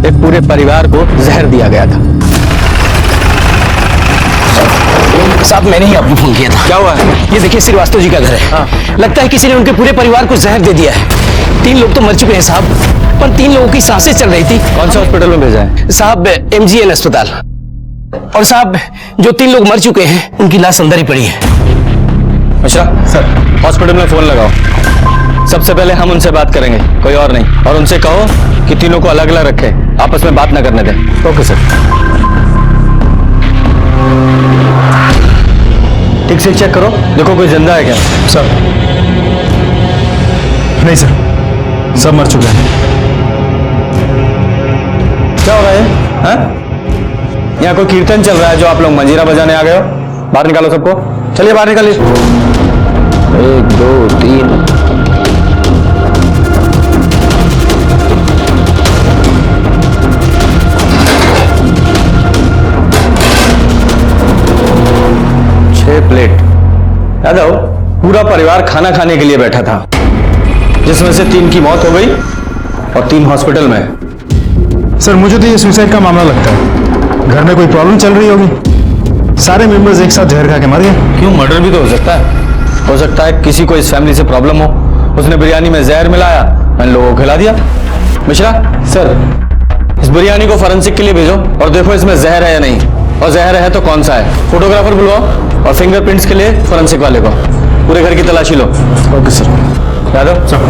एक पूरे परिवार को जहर दिया गया था। साहब मैंने ही आपको फोन किया था। क्या हुआ है? ये देखिए श्रीवास्तव जी का घर है। लगता है किसी ने उनके पूरे परिवार को जहर दे दिया है। 3 लोग तो मर चुके हैं साहब, पर 3 लोगों की सांसें चल रही थी। कौन सा हॉस्पिटल में भेजा है? साहब MGN अस्पताल। और साहब जो 3 लोग मर चुके हैं उनकी लाश अंदर ही पड़ी है। मिश्रा सर, हॉस्पिटल में फोन लगाओ। सबसे पहले हम उनसे बात करेंगे, कोई और नहीं। और उनसे कहो कि तीनों को अलग अलग रखे, आपस में बात ना करने दें। Okay sir. ठीक से चेक करो, देखो कोई जिंदा है क्या। सर नहीं सर, सब मर चुके हैं। क्या हो रहा है? यहाँ कोई कीर्तन चल रहा है जो आप लोग मंजीरा बजाने आ गए हो? बाहर निकालो सबको, चलिए बाहर निकालिए। 1 2 3। प्लेट। यादव, पूरा परिवार खाना खाने के लिए बैठा था, जिसमें से 3 की मौत हो गई और 3 हॉस्पिटल में। सर मुझे तो ये सुसाइड का मामला लगता है। घर में कोई प्रॉब्लम चल रही होगी, सारे मेंबर्स एक साथ जहर खा के मर गए। क्यों, मर्डर भी तो हो सकता है। हो सकता है किसी को इस फैमिली से प्रॉब्लम हो, उसने बिरयानी में जहर मिलाया, मैंने लोगों को खिला दिया। मिश्रा सर, इस बिरयानी को फॉरेंसिक के लिए भेजो और देखो इसमें जहर है या नहीं, और जहर है तो कौन सा है। फोटोग्राफर बुलवाओ और फिंगरप्रिंट्स के लिए फॉरेंसिक वाले को। पूरे घर की तलाशी लो। Okay sir. यादव सर,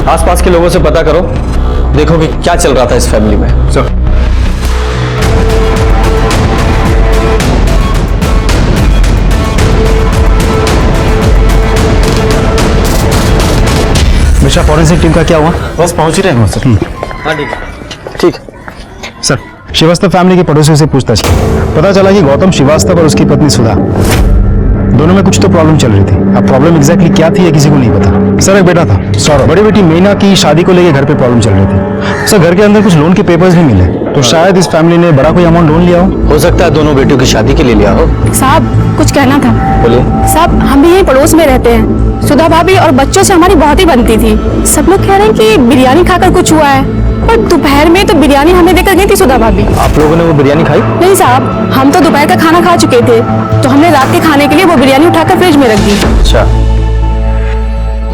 आसपास के लोगों से पता करो, देखो कि क्या चल रहा था इस फैमिली में। सर। मिश्रा, फॉरेंसिक टीम का क्या हुआ? बस पहुंच ही रहे हैं सर। हाँ ठीक है। सर, श्रीवास्तव फैमिली के पड़ोसियों से पूछताछ की, पता चला कि गौतम श्रीवास्तव और उसकी पत्नी सुधा दोनों में कुछ तो प्रॉब्लम चल रही थी। अब प्रॉब्लम एग्जैक्टली क्या थी ये किसी को नहीं पता। सर, एक बेटा था सौरभ, बड़ी बेटी मीना की शादी को लेकर घर पे प्रॉब्लम चल रही थी। सर, घर के अंदर कुछ लोन के पेपर्स भी मिले, तो शायद इस फैमिली ने बड़ा कोई अमाउंट लोन लिया हो सकता है दोनों बेटियों की शादी के लिए लिया हो। साहब कुछ कहना था। बोलिए। साहब, हम भी यहीं पड़ोस में रहते हैं। सुधा भाभी और बच्चों से हमारी बहुत ही बनती थी। सब लोग कह रहे हैं कि बिरयानी खाकर कुछ हुआ है, और दोपहर में तो बिरयानी हमें देकर गई थी सुधा भाभी। आप लोगों ने वो बिरयानी खाई? नहीं साहब, हम तो दोपहर का खाना खा चुके थे, तो हमने रात के खाने के लिए वो बिरयानी उठाकर फ्रिज में रख दी। अच्छा।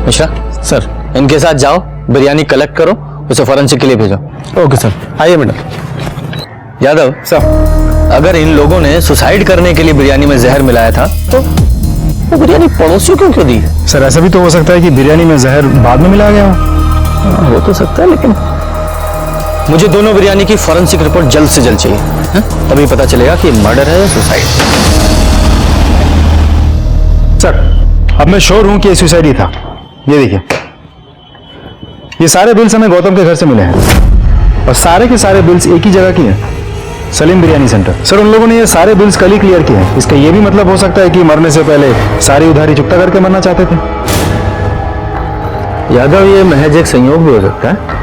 मिश्रा सर, इनके साथ जाओ, बिरयानी कलेक्ट करो, उसे फॉरेंसिक के लिए भेजो। Okay sir. आइए मैडम। यादव सर, अगर इन लोगों ने सुसाइड करने के लिए बिरयानी में जहर मिलाया था तो वो बिरयानी पड़ोसियों को क्यों दी? सर, ऐसा भी तो हो सकता है कि बिरयानी में जहर बाद में मिलाया गया हो। हो तो सकता है, लेकिन मुझे दोनों बिरयानी की फॉरेंसिक रिपोर्ट जल्द से जल्द चाहिए, तभी पता चलेगा कि मर्डर है या सुसाइड। सर, अब मैं श्योर हूं कि ये सुसाइड ही था। ये देखिए, ये सारे बिल्स हमें गौतम के घर से मिले हैं, और सारे के सारे बिल्स एक ही जगह की हैं, सलीम बिरयानी सेंटर। सर, उन लोगों ने ये सारे बिल्स कल ही क्लियर किए हैं। इसका ये भी मतलब हो सकता है कि मरने से पहले सारी उधारी चुकता करके मरना चाहते थे। यादव, ये महज एक संयोग भी हो सकता है।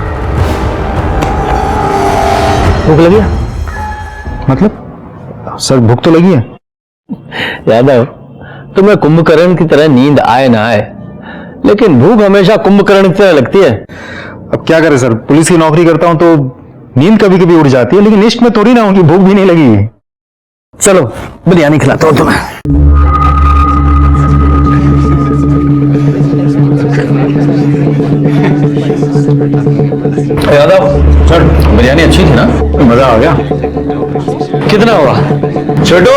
भूख लगी है? मतलब सर, भूख तो लगी है। यादव, तुम्हें कुंभकर्ण की तरह नींद आए ना आए, लेकिन भूख हमेशा कुंभकर्ण की तरह लगती है। अब क्या करें सर, पुलिस की नौकरी करता हूं तो नींद कभी कभी उड़ जाती है, लेकिन इश्क में थोड़ी ना हूं कि भूख भी नहीं लगी। चलो बिरयानी खिलाता हूं तुम्हें। यादव सर, बिरयानी अच्छी थी ना? मजा आ गया। कितना हुआ छोटू?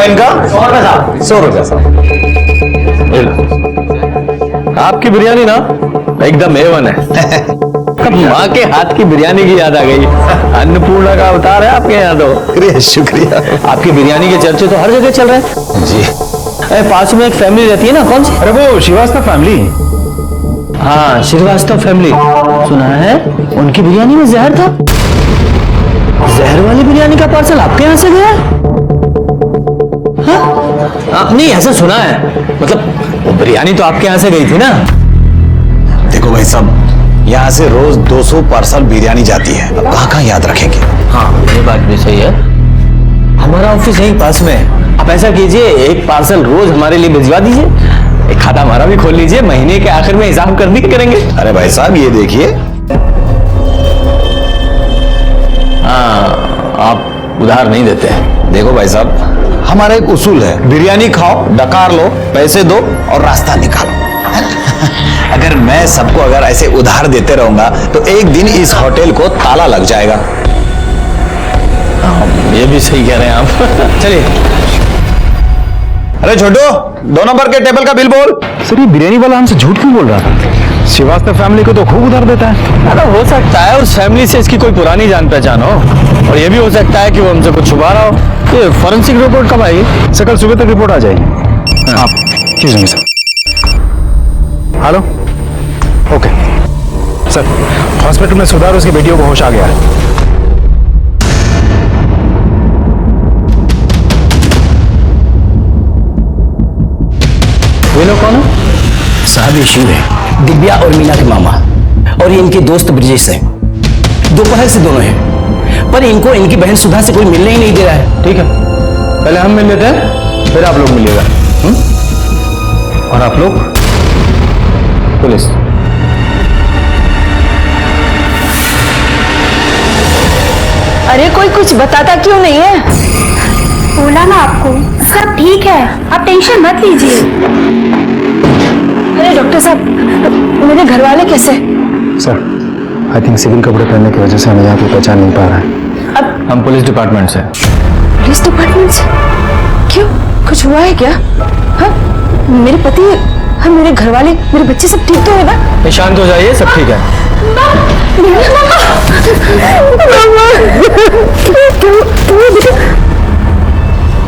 इनका 100 रुपया साहब। आपकी बिरयानी ना एकदम A1 है। माँ के हाथ की बिरयानी की याद आ गई। अन्नपूर्णा का अवतार है आपके यहाँ तो। शुक्रिया। आपकी बिरयानी के चर्चे तो हर जगह चल रहे हैं जी। अरे पास में एक फैमिली रहती है ना, कौन सी? अरे वो श्रीवास्तव फैमिली। हाँ, श्रीवास्तव फैमिली। सुना है उनकी बिरयानी में जहर था। जहर वाली बिरयानी का पार्सल आपके यहाँ से गया? हाँ? नहीं, ऐसा सुना है, मतलब वो बिरयानी तो आपके यहाँ से गई थी ना? देखो भाई साहब, यहाँ से रोज 200 पार्सल बिरयानी जाती है, अब कहाँ कहाँ याद रखेंगे। हाँ, ये बात भी सही है। हमारा ऑफिस यहीं पास में है। आप ऐसा कीजिए, एक पार्सल रोज हमारे लिए भिजवा दीजिए, एक खाता हमारा भी खोल लीजिए, महीने के आखिर में हिसाब कर दी करेंगे। अरे भाई साहब, ये देखिए। हाँ, आप उधार नहीं देते हैं। देखो भाई साहब, हमारा एक उसूल है, बिरयानी खाओ, डकार लो, पैसे दो और रास्ता निकालो। अगर मैं सबको अगर ऐसे उधार देते रहूंगा तो एक दिन इस होटल को ताला लग जाएगा। ये भी सही कह रहे हैं आप। चलिए। अरे छोटू, 2 नंबर के टेबल का बिल बोल। सर, ये बिरयानी वाला हमसे झूठ क्यों बोल रहा था? श्रीवास्तव फैमिली को तो खूब उधार देता है। अरे हो सकता है उस फैमिली से इसकी कोई पुरानी जान पहचान हो, और ये भी हो सकता है कि वो हमसे कुछ छुपा रहा हो। ये फॉरेंसिक रिपोर्ट कब आएगी? सर, कल सुबह तक रिपोर्ट आ जाएगी। आप खींच sir. Hello, okay sir, hospital में सुधार, उसकी बेटियों को होश आ गया है। ये लोग कौन है? साहब, ये शिव है, दिव्या और मीना के मामा, और ये इनके दोस्त ब्रिजेश है। दोपहर से दोनों हैं, पर इनको इनकी बहन सुधा से कोई मिलने ही नहीं दे रहा है। ठीक है, पहले हम मिल लेते हैं, फिर आप लोग मिलिएगा। और आप लोग पुलिस। अरे कोई कुछ बताता क्यों नहीं है? बोला ना आपको, सब ठीक है, आप टेंशन मत लीजिए। अरे डॉक्टर साहब, मेरे घर वाले कैसे? सर, आई थिंक सिविल कपड़े पहनने की वजह से हमें यहाँ पे पहचान नहीं पा रहा है। हम पुलिस डिपार्टमेंट से। पुलिस डिपार्टमेंट से? क्यों, कुछ हुआ है क्या? हाँ, मेरे पति, हाँ, मेरे घर वाले, मेरे बच्चे सब ठीक तो है ना? शांत हो जाइए, सब ठीक है।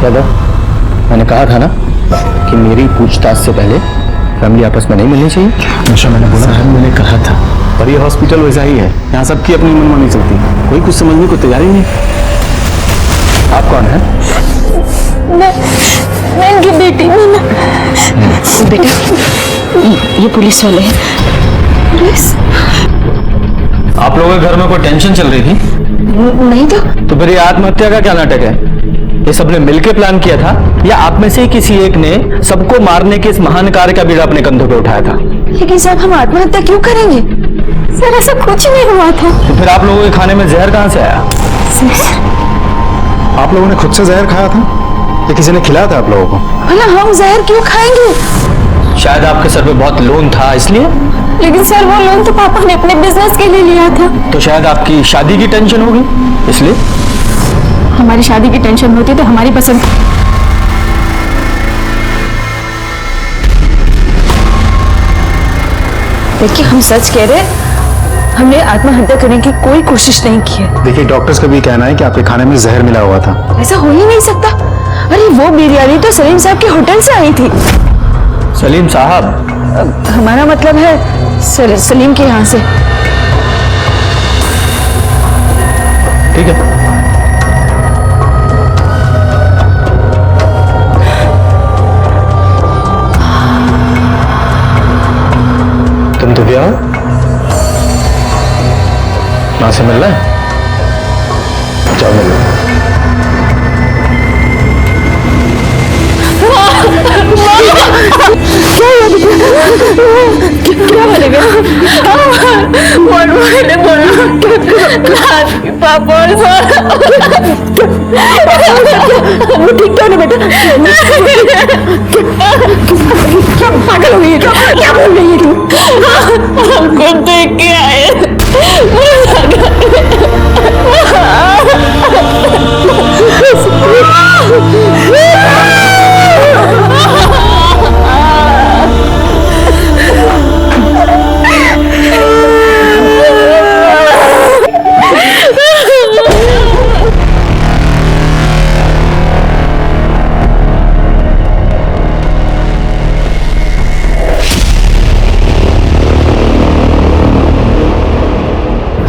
दादा, मैंने कहा था ना कि मेरी पूछताछ से पहले फैमिली आपस में नहीं मिलनी चाहिए। हमेशा मैंने बोला है, मैंने कहा था। पर ये हॉस्पिटल वैसा ही है, यहाँ सबकी अपनी मनमानी चलती है, कोई कुछ समझने को तैयार ही नहीं। आप कौन है? मैं इनकी बेटी मीना। बेटा, ये पुलिस वाले हैं। पुलिस? आप लोगों के घर में कोई टेंशन चल रही थी? नहीं तो फिर ये आत्महत्या का क्या नाटक है? ये सबने मिलकर प्लान किया था या आप में से किसी एक ने सबको मारने के इस महान कार्य का बीड़ा अपने कंधों पे उठाया था? लेकिन साहब, हम आत्महत्या क्यों करेंगे? सर ऐसा कुछ नहीं हुआ था। तो फिर आप लोगों के खाने में जहर कहां से आया? आप लोगों ने खुद से जहर खाया था या किसी ने खिलाया था आप लोगों को? भला हम जहर क्यों खाएंगे? शायद आपके सर पे बहुत लोन था इसलिए। लेकिन सर वो लोन तो पापा ने अपने बिजनेस के लिए लिया था। तो शायद आपकी शादी की टेंशन होगी इसलिए। हमारी शादी की टेंशन होती तो हमारी पसंद। देखिए, हम सच कह रहे हैं, हमने आत्महत्या करने की कोई कोशिश नहीं की है। देखिए, डॉक्टर्स का भी कहना है कि आपके खाने में जहर मिला हुआ था। ऐसा हो ही नहीं सकता। अरे वो बिरयानी तो सलीम साहब के होटल से आई थी। सलीम साहब? हमारा मतलब है सलीम के यहाँ से। ठीक है। तुम तो क्या हो? मां से मिलना है? जाओ मिल लो। क्या बोलेगा? पापा वो ठीक तो है ना बेटा? क्या पागल हो गई है? क्या बोल रही है तू? हमको देख के आए।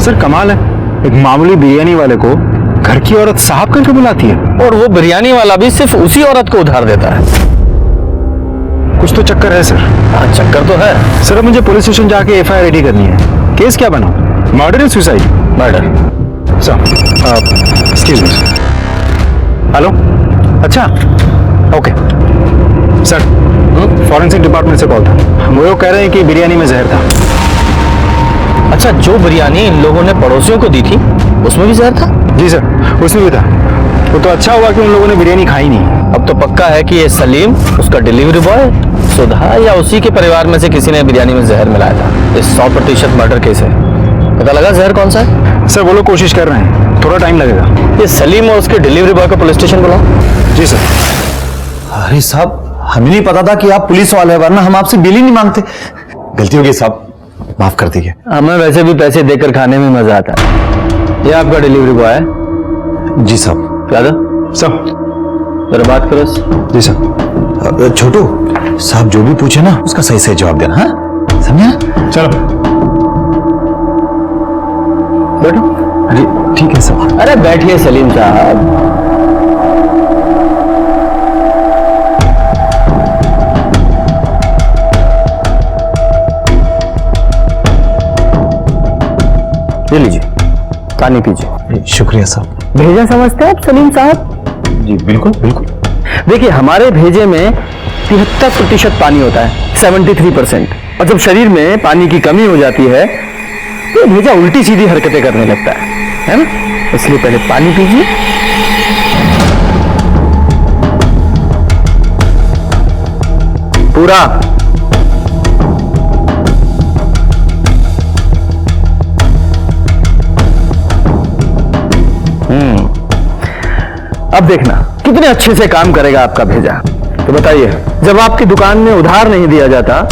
सर कमाल है, एक मामूली बिरयानी वाले को घर की औरत साहब करके बुलाती है। और वो बिरयानी वाला भी सिर्फ उसी औरत को उधार देता है। कुछ तो चक्कर है सर। हाँ, चक्कर तो है सर। अब मुझे पुलिस स्टेशन जाके एफआईआर रेडी करनी है। केस क्या बना? मर्डर या suicide? Murder. Sir, excuse me. Hello, अच्छा, ओके सर। फॉरेंसिक डिपार्टमेंट से कॉल था। वो कह रहे हैं कि बिरयानी में जहर था। अच्छा, जो बिरयानी इन लोगों ने पड़ोसियों को दी थी उसमें भी जहर था? जी सर, उसमें भी था। वो तो अच्छा हुआ कि उन लोगों ने बिरयानी खाई नहीं। अब तो पक्का है कि ये सलीम, उसका डिलीवरी बॉय, सुधा या उसी के परिवार में से किसी ने बिरयानी में जहर मिलाया था। ये 100% मर्डर केस है। पता लगा जहर कौन सा है? सर वो लोग कोशिश कर रहे हैं, थोड़ा टाइम लगेगा। ये सलीम और उसके डिलीवरी बॉय को पुलिस स्टेशन बुलाओ। जी सर। अरे साहब, हमें नहीं पता था कि आप पुलिस वाले हैं, वरना हम आपसे बिल ही नहीं मांगते। गलती हो गई साहब, माफ कर दीजिए। हमें वैसे भी पैसे देकर खाने में मजा आता है। ये आपका डिलीवरी बॉय है? जी साहब। क्या था? सर जरा बात करो। जी सर। छोटू साहब जो भी पूछे ना उसका सही सही जवाब देना, हाँ समझे ना? चलो बैठो। अरे ठीक है सर। अरे बैठिए सलीम साहब। ये लीजिए, पानी पीजिए। शुक्रिया साहब। भेजा समझते हैं आप सलीम साहब? जी बिल्कुल बिल्कुल। देखिए, हमारे भेजे में 73% पानी होता है, 73%। और जब शरीर में पानी की कमी हो जाती है तो भेजा उल्टी सीधी हरकतें करने लगता है ना? इसलिए पहले पानी पीजिए। पूरा। अब देखना कितने अच्छे से काम करेगा आपका भेजा। तो बताइए, जब आपकी दुकान में उधार नहीं दिया जाता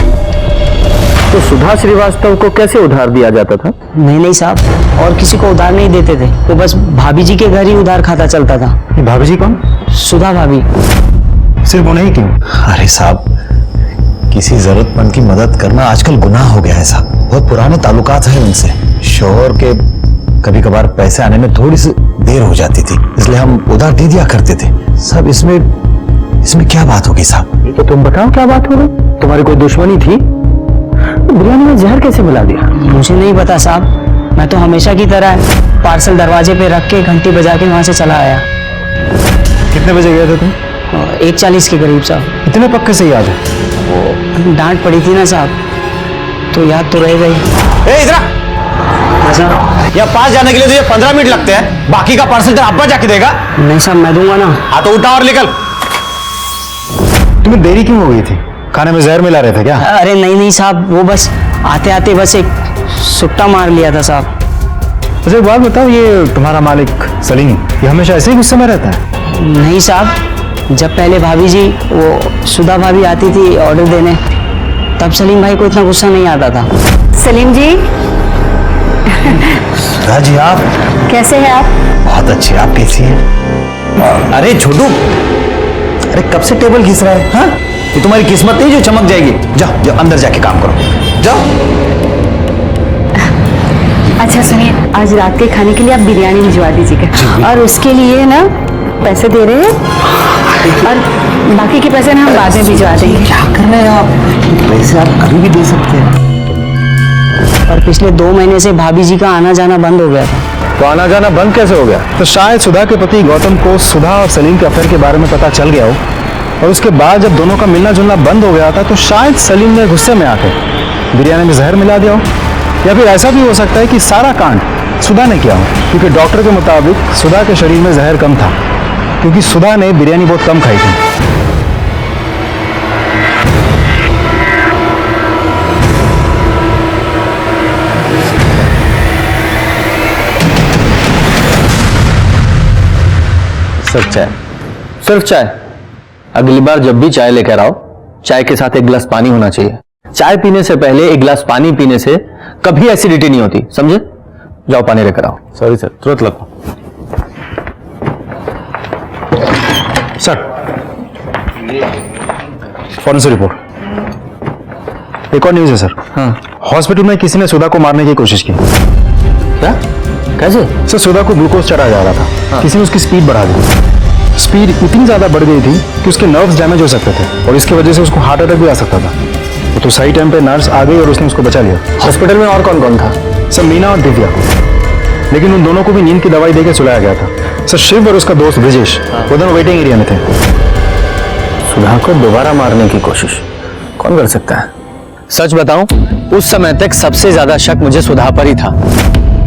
तो सुधा श्रीवास्तव को कैसे उधार दिया जाता था? नहीं साहब, और किसी को उधार नहीं देते थे, वो बस भाभी जी के घर ही उधार खाता चलता था। भाभी जी कौन? सुधा भाभी। सिर्फ उन्हें ही क्यों? अरे साहब, किसी जरूरतमंद की मदद करना आजकल गुनाह हो गया है साहब। बहुत पुराने ताल्लुकात हैं उनसे। शोहर के कभी कभार पैसे आने में थोड़ी सी देर हो जाती थी, इसलिए हम उधार दे दिया करते थे। सब इसमें क्या बात होगी साहब? तो तुम बताओ क्या बात हो गई? तुम्हारी कोई दुश्मनी थी? बिरयानी में जहर कैसे मिला दिया? मुझे नहीं पता साहब, मैं तो हमेशा की तरह पार्सल दरवाजे पे रख के घंटी बजा के वहां से चला आया। कितने बजे गए थे तुम? 1:40 के करीब साहब। इतने पक्के से याद है? वो डांट पड़ी थी ना साहब, तो याद तो रह गई। या पास जाने के लिए तुझे 15 मिनट लगते हैं, बाकी का पार्सल तेरा अब्बा जाके देगा। नहीं साहब, मैं दूंगा ना। हाँ तो उठा और निकल। तुम्हें देरी क्यों हो गई थी? खाने में जहर मिला रहे थे क्या? अरे नहीं साहब, वो बस आते आते बस एक सुट्टा मार लिया था साहब। अच्छा एक बात बताओ, ये तुम्हारा मालिक सलीम ये हमेशा ऐसे ही गुस्से में रहता है? नहीं साहब, जब पहले भाभी जी वो सुधा भाभी आती थी ऑर्डर देने, तब सलीम भाई को इतना गुस्सा नहीं आता था। सलीम जी, सुधा जी आप कैसे हैं आप? बहुत अच्छी, आप कैसी हैं? अरे छोटू, अरे कब से टेबल घिस रहा है? हाँ, ये तुम्हारी किस्मत नहीं जो चमक जाएगी। जाओ जाओ अंदर जाके काम करो, जाओ। अच्छा सुनिए, आज रात के खाने के लिए आप बिरयानी भिजवा दीजिएगा, और उसके लिए ना पैसे दे रहे हैं, और बाकी के पैसे ना हम बाद में भिजवा देंगे। क्या कर रहे हैं आप? पैसे आप कभी भी दे सकते हैं। और पिछले 2 महीने से भाभी जी का आना जाना बंद हो गया था। तो आना जाना बंद कैसे हो गया? तो शायद सुधा के पति गौतम को सुधा और सलीम के अफेयर के बारे में पता चल गया हो, और उसके बाद जब दोनों का मिलना जुलना बंद हो गया था तो शायद सलीम ने गुस्से में आकर बिरयानी में जहर मिला दिया हो। या फिर ऐसा भी हो सकता है कि सारा कांड सुधा ने किया हो, क्योंकि डॉक्टर के मुताबिक सुधा के शरीर में जहर कम था, क्योंकि सुधा ने बिरयानी बहुत कम खाई थी। सिर्फ चाय, सिर्फ चाय। अगली बार जब भी चाय लेकर आओ, चाय के साथ एक गिलास पानी होना चाहिए। चाय पीने से पहले एक गिलास पानी पीने से कभी एसिडिटी नहीं होती, समझे? जाओ पानी लेकर आओ। सॉरी सर, तुरंत लगता सर। फौरन से रिपोर्ट। एक और न्यूज है सर। हाँ। हॉस्पिटल में किसी ने सुधा को मारने की कोशिश की। क्या? कैसे? सर सुधा को ग्लूकोज चढ़ा जा रहा था। हाँ। किसी ने उसकी स्पीड बढ़ा दी। स्पीड इतनी ज्यादा बढ़ गई थी कि उसके नर्व्स डैमेज हो सकते थे, और इसकी वजह से उसको हार्ट अटैक भी आ सकता था। तो सही टाइम पे नर्स आ गई और उसने उसको बचा लिया। हॉस्पिटल में और कौन कौन था? सर मीना और दिव्या, लेकिन उन दोनों को भी नींद की दवाई देकर सुलाया गया था। सर शिव और उसका दोस्त ब्रिजेश वो दोनों वेटिंग एरिया में थे। सुधा को दोबारा मारने की कोशिश कौन कर सकता है? सच बताऊं, उस समय तक सबसे ज्यादा शक मुझे सुधा पर ही था,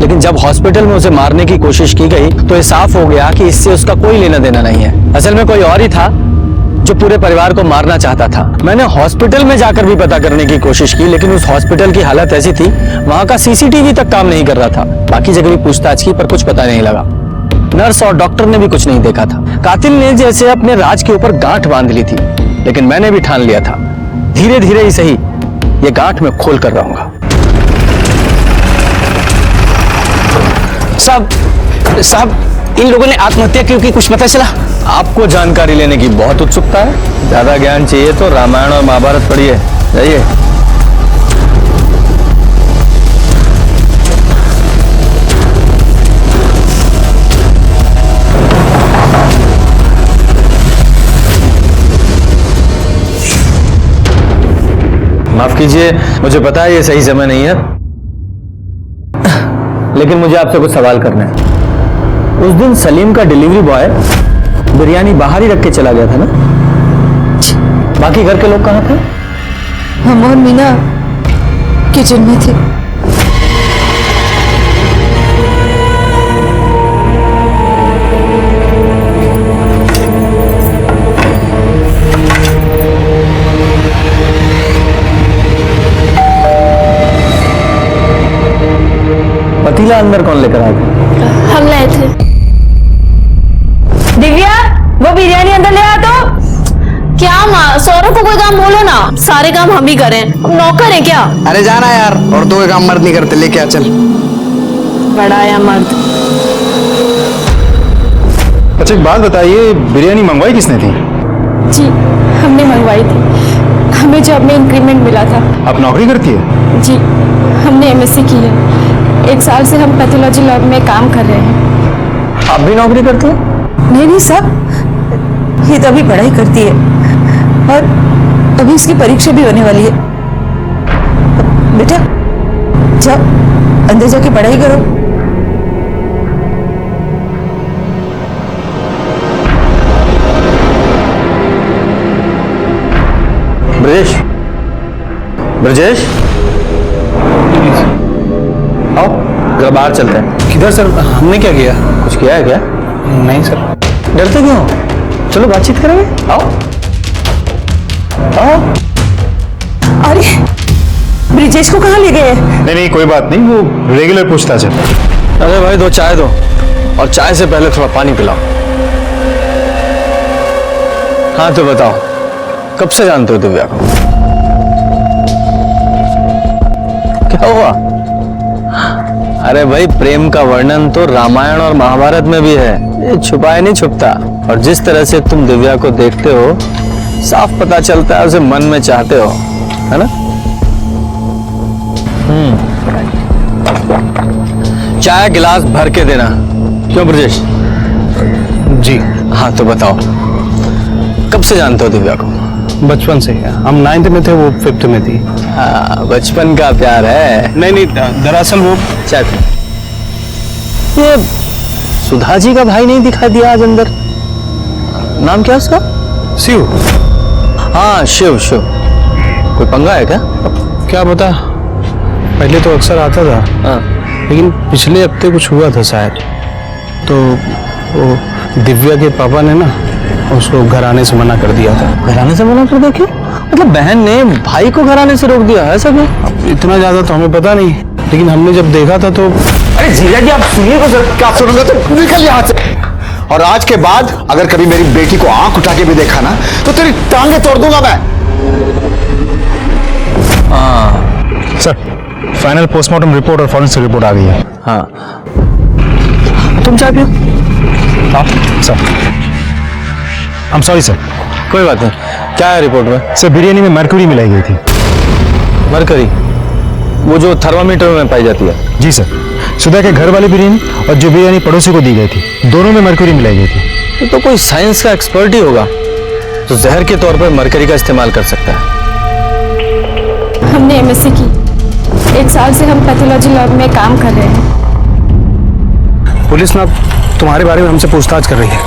लेकिन जब हॉस्पिटल में उसे मारने की कोशिश की गई तो ये साफ हो गया कि इससे उसका कोई लेना देना नहीं है। असल में कोई और ही था जो पूरे परिवार को मारना चाहता था। मैंने हॉस्पिटल में जाकर भी पता करने की कोशिश की, लेकिन उस हॉस्पिटल की हालत ऐसी थी, वहां का सीसीटीवी तक काम नहीं कर रहा था। बाकी जगह भी पूछताछ की पर कुछ पता नहीं लगा। नर्स और डॉक्टर ने भी कुछ नहीं देखा था। कातिल ने जैसे अपने राज के ऊपर गांठ बांध ली थी, लेकिन मैंने भी ठान लिया था, धीरे धीरे ही सही ये गांठ में खोल कर रहूंगा। साहब इन लोगों ने आत्महत्या क्यों की, कुछ पता चला? आपको जानकारी लेने की बहुत उत्सुकता है? ज्यादा ज्ञान चाहिए तो रामायण और महाभारत पढ़िए, जाइए। माफ कीजिए, मुझे पता है ये सही समय नहीं है, लेकिन मुझे आपसे कुछ सवाल करने हैं। उस दिन सलीम का डिलीवरी बॉय बिरयानी बाहर ही रख के चला गया था ना? बाकी घर के लोग कहाँ थे? हम और मीना किचन में थे। पतीला अंदर कौन लेकर आया था? हम लाए थे। दिव्या, को कोई काम बोलो ना, सारे काम हम ही करें, हम नौकर हैं क्या? अरे जाना यार, औरतों के काम मर्द नहीं करते, लेके आ चल। बड़ा या मर्द। अच्छा एक बात बताइए, बिरयानी मंगवाई किसने थी? जी हमने मंगवाई थी, हमें जॉब में इंक्रीमेंट मिला था। आप नौकरी करती है? जी हमने एमएससी की है, 1 साल से हम पैथोलॉजी लैब में काम कर रहे हैं। आप भी नौकरी करते हैं? नहीं सर, ये तो अभी पढ़ाई करती है और अभी इसकी परीक्षा भी होने वाली है। बेटा जाओ अंदर जाके पढ़ाई करो। ब्रजेश, ब्रजेश आओ जरा बाहर चलते हैं। किधर सर? हमने क्या किया? कुछ किया है क्या? नहीं सर। डरते क्यों? चलो बातचीत करेंगे, आओ आओ। अरे ब्रिजेश को कहाँ ले गए? नहीं कोई बात नहीं, वो रेगुलर पूछताछ है। अरे भाई 2 चाय दो, और चाय से पहले थोड़ा पानी पिलाओ। हाँ तो बताओ, कब से जानते हो दिव्या को? क्या हुआ? अरे भाई प्रेम का वर्णन तो रामायण और महाभारत में भी है, ये छुपाया नहीं छुपता। और जिस तरह से तुम दिव्या को देखते हो, साफ पता चलता है उसे मन में चाहते हो, है ना? चाय गिलास भर के देना। क्यों ब्रजेश? जी हाँ तो बताओ, कब से जानते हो दिव्या को? बचपन से। हम 9th में थे, वो 5th में थी। हाँ, बचपन का प्यार है। नहीं दरअसल वो चाय ये सुधा जी का भाई नहीं दिखाई दिया आज अंदर? नाम क्या उसका? शिव। हाँ शिव। कोई पंगा है क्या? अब क्या बता, पहले तो अक्सर आता था। हाँ। लेकिन पिछले हफ्ते कुछ हुआ था शायद, तो वो दिव्या के पापा ने ना उसको घर आने से मना कर दिया था। घर आने से मना कर दिया? क्यों? मतलब बहन ने भाई को घर आने से रोक दिया है? सब इतना ज्यादा तो हमें पता नहीं, लेकिन हमने जब देखा था तो। अरे जीजा जी आप सुनिए तो सर, क्या सुनोगे तो निकल यहाँ से। और आज के बाद अगर कभी मेरी बेटी को आंख उठा के भी देखा ना, तो तेरी टांगे तोड़ दूंगा मैं। सर फाइनल पोस्टमार्टम रिपोर्ट और फॉरेंसिक रिपोर्ट आ गई है। हाँ तुम चाय पियो। हाँ sir. I am sorry sir. कोई बात नहीं। क्या है रिपोर्ट में? सर बिरयानी में मरकरी मिलाई गई थी। मरकरी? वो जो थर्मामीटर में पाई जाती है? जी सर। सुधा के घर वाली बिरयानी और जो बिरयानी पड़ोसी को दी गई थी, दोनों में मरकरी मिलाई गई थी। ये तो कोई साइंस का एक्सपर्ट ही होगा तो जहर के तौर पर मरकरी का इस्तेमाल कर सकता है। हमने एमएससी की, 1 साल से हम पैथोलॉजी लैब में काम कर रहे हैं। पुलिस ना तुम्हारे बारे में हमसे पूछताछ कर रही है।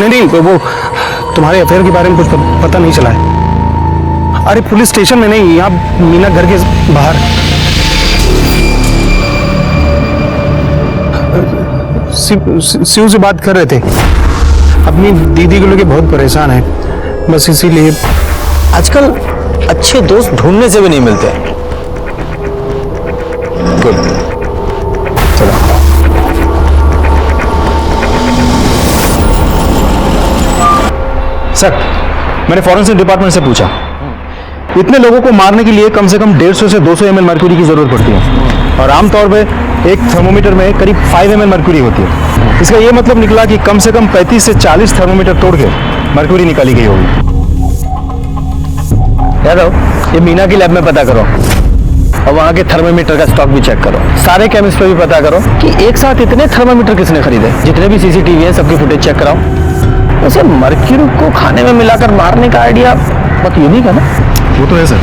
नहीं वो तुम्हारे अफेयर के बारे में कुछ पता नहीं चला है। अरे पुलिस स्टेशन में नहीं, यहाँ मीना घर के बाहर। शिव से बात कर रहे थे, अपनी दीदी को लेके बहुत परेशान है, बस इसीलिए। आजकल अच्छे दोस्त ढूंढने से भी नहीं मिलते। गुड, चलो। सर मैंने फॉरेंसिक डिपार्टमेंट से पूछा, इतने लोगों को मारने के लिए कम से कम 150 से 200 ml मर्क्यूरी की जरूरत पड़ती है और आमतौर पे एक थर्मोमीटर में करीब 5 ml मर्क्यूरी होती है। इसका ये मतलब निकला कि कम से कम 35 से 40 थर्मोमीटर तोड़ के मर्क्यूरी निकाली गई होगी। यादव, ये मीना की लैब में पता करो और वहां के थर्मोमीटर का स्टॉक भी चेक करो। सारे केमिस्ट पे भी पता करो कि एक साथ इतने थर्मोमीटर किसने खरीदे। जितने भी सीसीटीवी हैं सबकी फुटेज चेक कराओ। वैसे मर्क्यूरी को खाने में मिलाकर मारने का आइडिया बहुत यूनिक है ना? वो तो है सर।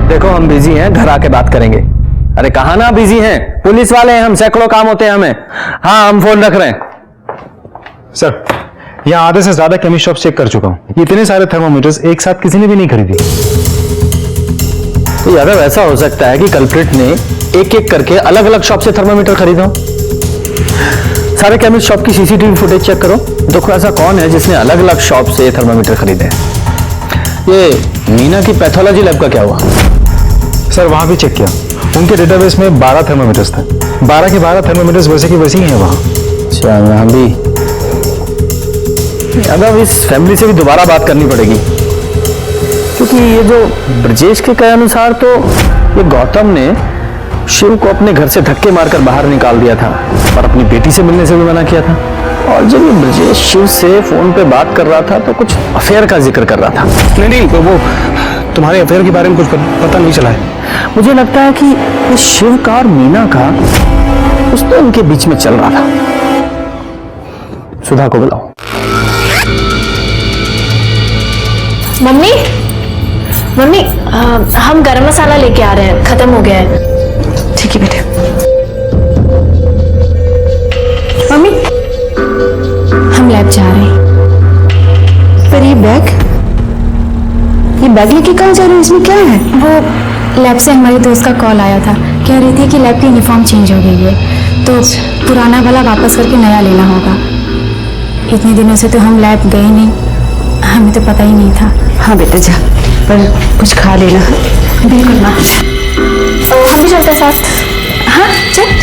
देखो हम बिजी हैं, घर आके बात करेंगे। अरे कहा ना बिजी हैं, पुलिस वाले हैं हम, सैकड़ों काम होते हैं हमें। हाँ हम फोन रख रहे हैं। सर यहाँ आधे से ज्यादा केमिस्ट शॉप चेक कर चुका हूँ, इतने सारे थर्मोमीटर्स एक साथ किसी ने भी नहीं खरीदी। तो यादव ऐसा हो सकता है कि कल्प्रिट ने एक एक करके अलग अलग शॉप से थर्मोमीटर खरीदा। सारे केमिस्ट शॉप की सीसीटीवी फुटेज चेक करो, देखो ऐसा कौन है जिसने अलग अलग शॉप से थर्मामीटर खरीदे हैं। ये मीना की पैथोलॉजी लैब का क्या हुआ? सर वहां भी चेक किया, उनके डेटाबेस में 12 थर्मामीटर्स थे। 12 के 12 थर्मामीटर्स वैसे की वैसे ही हैं वहां। अच्छा, यहाँ भी। अब इस फैमिली से भी दोबारा बात करनी पड़ेगी, क्योंकि ये जो ब्रजेश के कहे अनुसार तो ये गौतम ने शिव को अपने घर से धक्के मारकर बाहर निकाल दिया था और अपनी बेटी से मिलने से भी मना किया था। और जब ये ब्रजेश शिव से फोन पे बात कर रहा था तो कुछ अफेयर का जिक्र कर रहा था। नहीं, वो तुम्हारे अफेयर के बारे में कुछ पता नहीं चला है। मुझे लगता है कि ये शिव का और मीना का कुछ तो उनके बीच में चल रहा था। सुधा को बुलाओ। मम्मी, मम्मी, हम गरम मसाला लेके आ रहे हैं, खत्म हो गया है। ठीक है बेटे। मम्मी, हम लैब जा रहे हैं। पर ये बैग लेके कहाँ जा रहे हो? इसमें क्या है? वो लैब से हमारे दोस्त का कॉल आया था, कह रही थी कि लैब की यूनिफॉर्म चेंज हो गई है, तो पुराना वाला वापस करके नया लेना होगा। इतने दिनों से तो हम लैब गए नहीं, हमें तो पता ही नहीं था। हाँ बेटा जा, पर कुछ खा लेना। बिल्कुल माँ, हम भी चलते साथ। हाँ चल।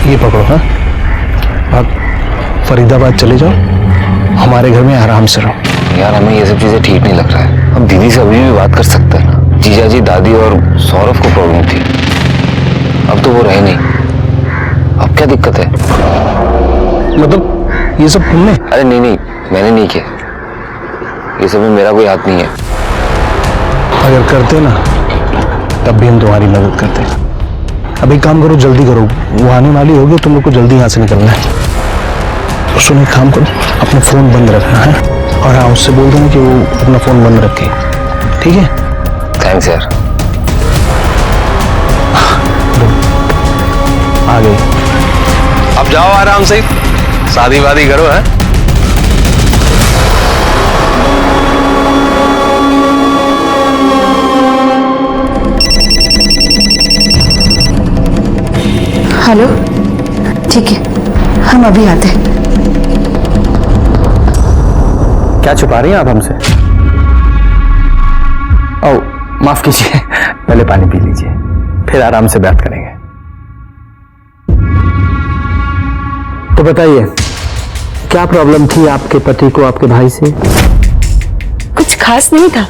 ये पकड़ो। हाँ, आप फरीदाबाद चले जाओ, हमारे घर में आराम से रहो। यार हमें ये सब चीजें ठीक नहीं लग रहा है। अब दीदी से अभी भी बात कर सकते हैं ना। जीजा जी, दादी और सौरभ को प्रॉब्लम थी, अब तो वो रहे नहीं। अब क्या दिक्कत है? मतलब ये सब तुमने? अरे नहीं, मैंने नहीं किया। ये सब में मेरा कोई हाथ नहीं है। अगर करते ना तब भी हम तुम्हारी मदद करते। अब एक काम करो, जल्दी करो, वो आने वाली होगी, तुम लोग को जल्दी यहाँ से निकलना है। सुनो, एक काम करो, अपना फोन बंद रखना है, और हाँ उससे बोल देना कि वो अपना फोन बंद रखे, ठीक है? थैंक्स यार। आ गई। अब जाओ आराम से, शादी वादी करो। है हेलो, ठीक है, हम अभी आते हैं। क्या छुपा रही हैं आप हमसे? ओ माफ कीजिए, पहले पानी पी लीजिए, फिर आराम से बात करेंगे। तो बताइए, क्या प्रॉब्लम थी आपके पति को आपके भाई से? कुछ खास नहीं था।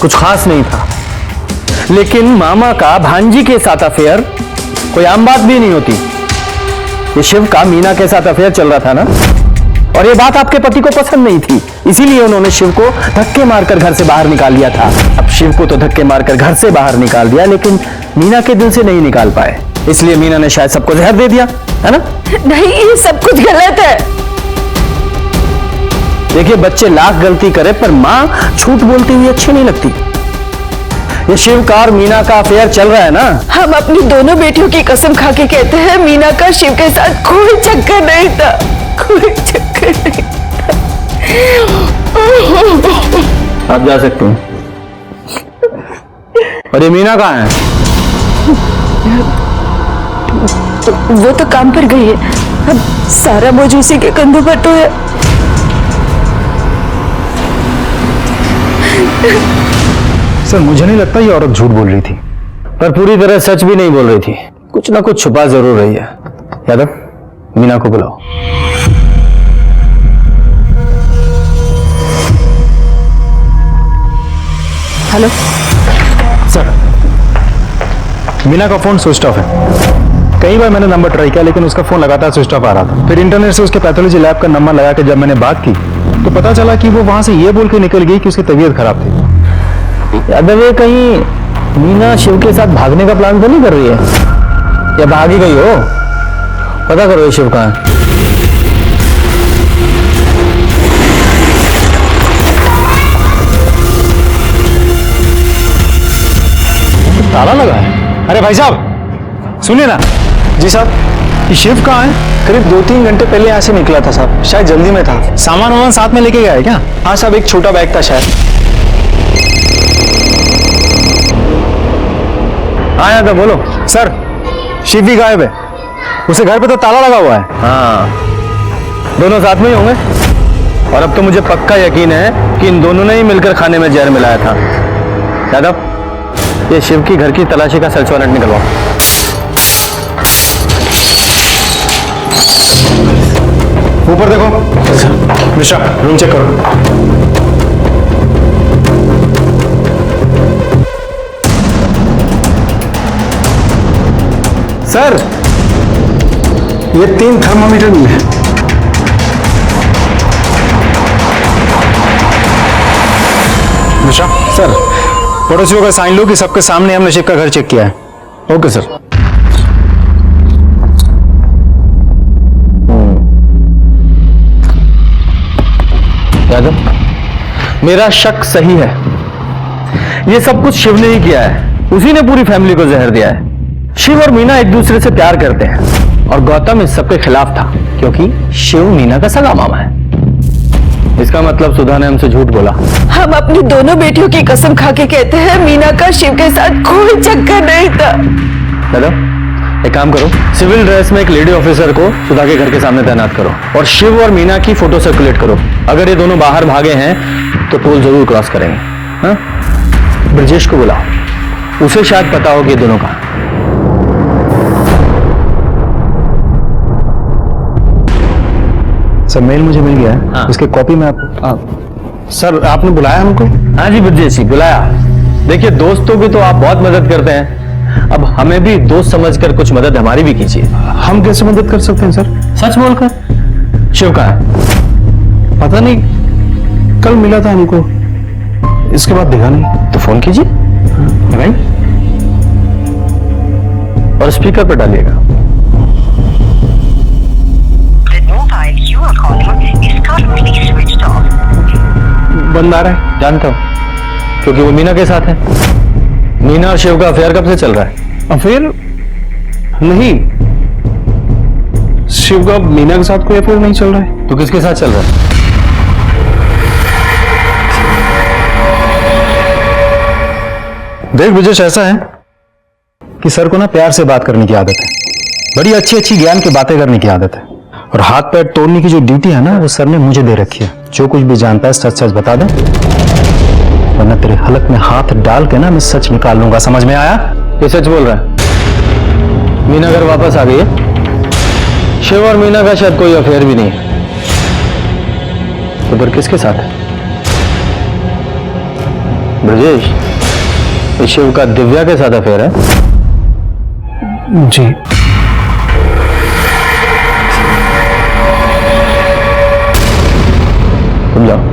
कुछ खास नहीं था, लेकिन मामा का भांजी के साथ अफेयर कोई आम बात भी नहीं होती। ये शिव का मीना के साथ अफेयर चल रहा था ना, और ये बात आपके पति को पसंद नहीं थी, इसीलिए उन्होंने शिव को धक्के मारकर घर से बाहर निकाल दिया था। अब शिव को तो धक्के मारकर घर से बाहर निकाल दिया, लेकिन मीना के दिल से नहीं निकाल पाए, इसलिए मीना ने शायद सबको जहर दे दिया, है ना? नहीं, ये सब कुछ गलत है। देखिए, बच्चे लाख गलती करे पर माँ झूठ बोलती हुई अच्छी नहीं लगती। ये शिव का और मीना का अफेयर चल रहा है ना। हम अपनी दोनों बेटियों की कसम खा के कहते हैं, मीना का शिव के साथ कोई चक्कर नहीं था, कोई चक्कर नहीं था। आप जा सकते हैं। और ये मीना कहाँ है? वो तो काम पर गई है, अब सारा बोझ उसी के कंधों पर तो है। सर मुझे नहीं लगता ये औरत झूठ बोल रही थी, पर पूरी तरह सच भी नहीं बोल रही थी, कुछ ना कुछ छुपा जरूर रही है। यादव, मीना को बुलाओ। हेलो सर, मीना का फोन स्विच ऑफ है। कई बार मैंने नंबर ट्राई किया, लेकिन उसका फोन लगातार स्विच ऑफ आ रहा था। फिर इंटरनेट से उसके पैथोलॉजी लैब का नंबर लगा के जब मैंने बात की तो पता चला कि वो वहां से ये बोल के निकल गई कि उसकी तबीयत खराब थी। यादव, ये कहीं मीना शिव के साथ भागने का प्लान तो नहीं कर रही है, या भाग ही गई हो? पता करो ये शिव कहाँ है। ताला लगा है। अरे भाई साहब सुनिए ना। जी साहब। ये शिव कहाँ है? करीब 2-3 घंटे पहले यहाँ से निकला था साहब, शायद जल्दी में था। सामान वामान साथ में लेके गया है क्या? हाँ साहब, एक छोटा बैग था शायद। आया था, बोलो। सर, शिव भी गायब है, उसे घर पे तो ताला लगा हुआ है। हाँ, दोनों साथ में ही होंगे। और अब तो मुझे पक्का यकीन है कि इन दोनों ने ही मिलकर खाने में जहर मिलाया था। यादव, ये शिव की घर की तलाशी का सर्च वारंट निकलवाओ। ऊपर देखो। मिश्रा, रूम चेक करो। सर, ये 3 थर्मामीटर मिले। मिश्रा सर, पड़ोसियों का साइन लो कि सबके सामने हमने शिव का घर चेक किया है। Okay sir. यादव, मेरा शक सही है। ये सब कुछ शिव ने ही किया है। उसी ने पूरी फैमिली को जहर दिया है। शिव और मीना एक दूसरे से प्यार करते हैं और गौतम इस सब के खिलाफ था क्योंकि शिव मीना का सगा मामा है। इसका मतलब सुधा ने हमसे झूठ बोला। हम अपनी दोनों बेटियों की कसम खा के कहते हैं मीना का शिव के साथ कोई चक्कर नहीं था। दादा, एक काम करो, सिविल ड्रेस में एक लेडी ऑफिसर को सुधा के घर के सामने तैनात करो और शिव और मीना की फोटो सर्कुलेट करो। अगर ये दोनों बाहर भागे हैं तो टोल जरूर क्रॉस करेंगे। हाँ? ब्रजेश को बुलाओ, उसे शायद पता हो कि ये दोनों कहां। सर, मेल मुझे मिल गया है। हाँ। इसकी कॉपी में आप सर, आपने बुलाया हमको? हाँ जी ब्रजेश जी, बुलाया। देखिए, दोस्तों की तो आप बहुत मदद करते हैं, अब हमें भी दोस्त समझकर कुछ मदद हमारी भी कीजिए। हम कैसे मदद कर सकते हैं सर? सच बोलकर। शिव कहाँ है? पता नहीं, कल मिला था हमको, इसके बाद दिखा नहीं। तो फोन कीजिए भाई और स्पीकर पर डालिएगा। बंद आ रहा है। जानता हूं, क्योंकि वो मीना के साथ है। मीना और शिव का अफेयर कब से चल रहा है? अफेयर नहीं, शिव का मीना के साथ कोई अफेयर नहीं चल रहा है। तो किसके साथ चल रहा है? देख ब्रजेश, ऐसा है कि सर को ना प्यार से बात करने की आदत है, बड़ी अच्छी अच्छी ज्ञान की बातें करने की आदत है, और हाथ पैर तोड़ने की जो ड्यूटी है ना, वो सर ने मुझे दे रखी है। जो कुछ भी जानता है सच सच बता दे, वरना तेरे हलक में हाथ डाल के ना मैं सच निकाल लूंगा। समझ में आया? ये सच बोल रहा है? मीना घर वापस आ गई है? शिव और मीना का शायद कोई अफेयर भी नहीं है, तो फिर किसके साथ है? ब्रजेश, ये शिव का दिव्या के साथ अफेयर है? जी। तुम जाओ।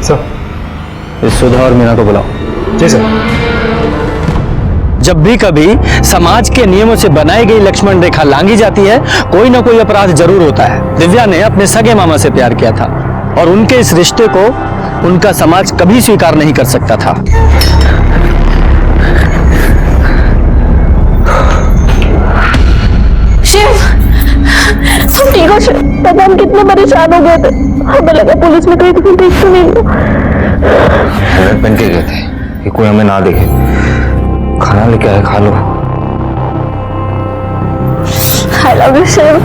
सर, इस सुधा और मीना को बुलाओ। जी सर। जब भी कभी समाज के नियमों से बनाई गई लक्ष्मण रेखा लांघी जाती है, कोई ना कोई अपराध जरूर होता है। दिव्या ने अपने सगे मामा से प्यार किया था और उनके इस रिश्ते को उनका समाज कभी स्वीकार नहीं कर सकता था। तुम ठीक हो शिव? पता हम कितने परेशान हो गए थे, हमें लगा पुलिस में कहीं तो देख तो नहीं लो। हेलमेट पहन के गए थे कि कोई हमें ना देखे। खाना लेके आए, खा लो। I love you Shiv.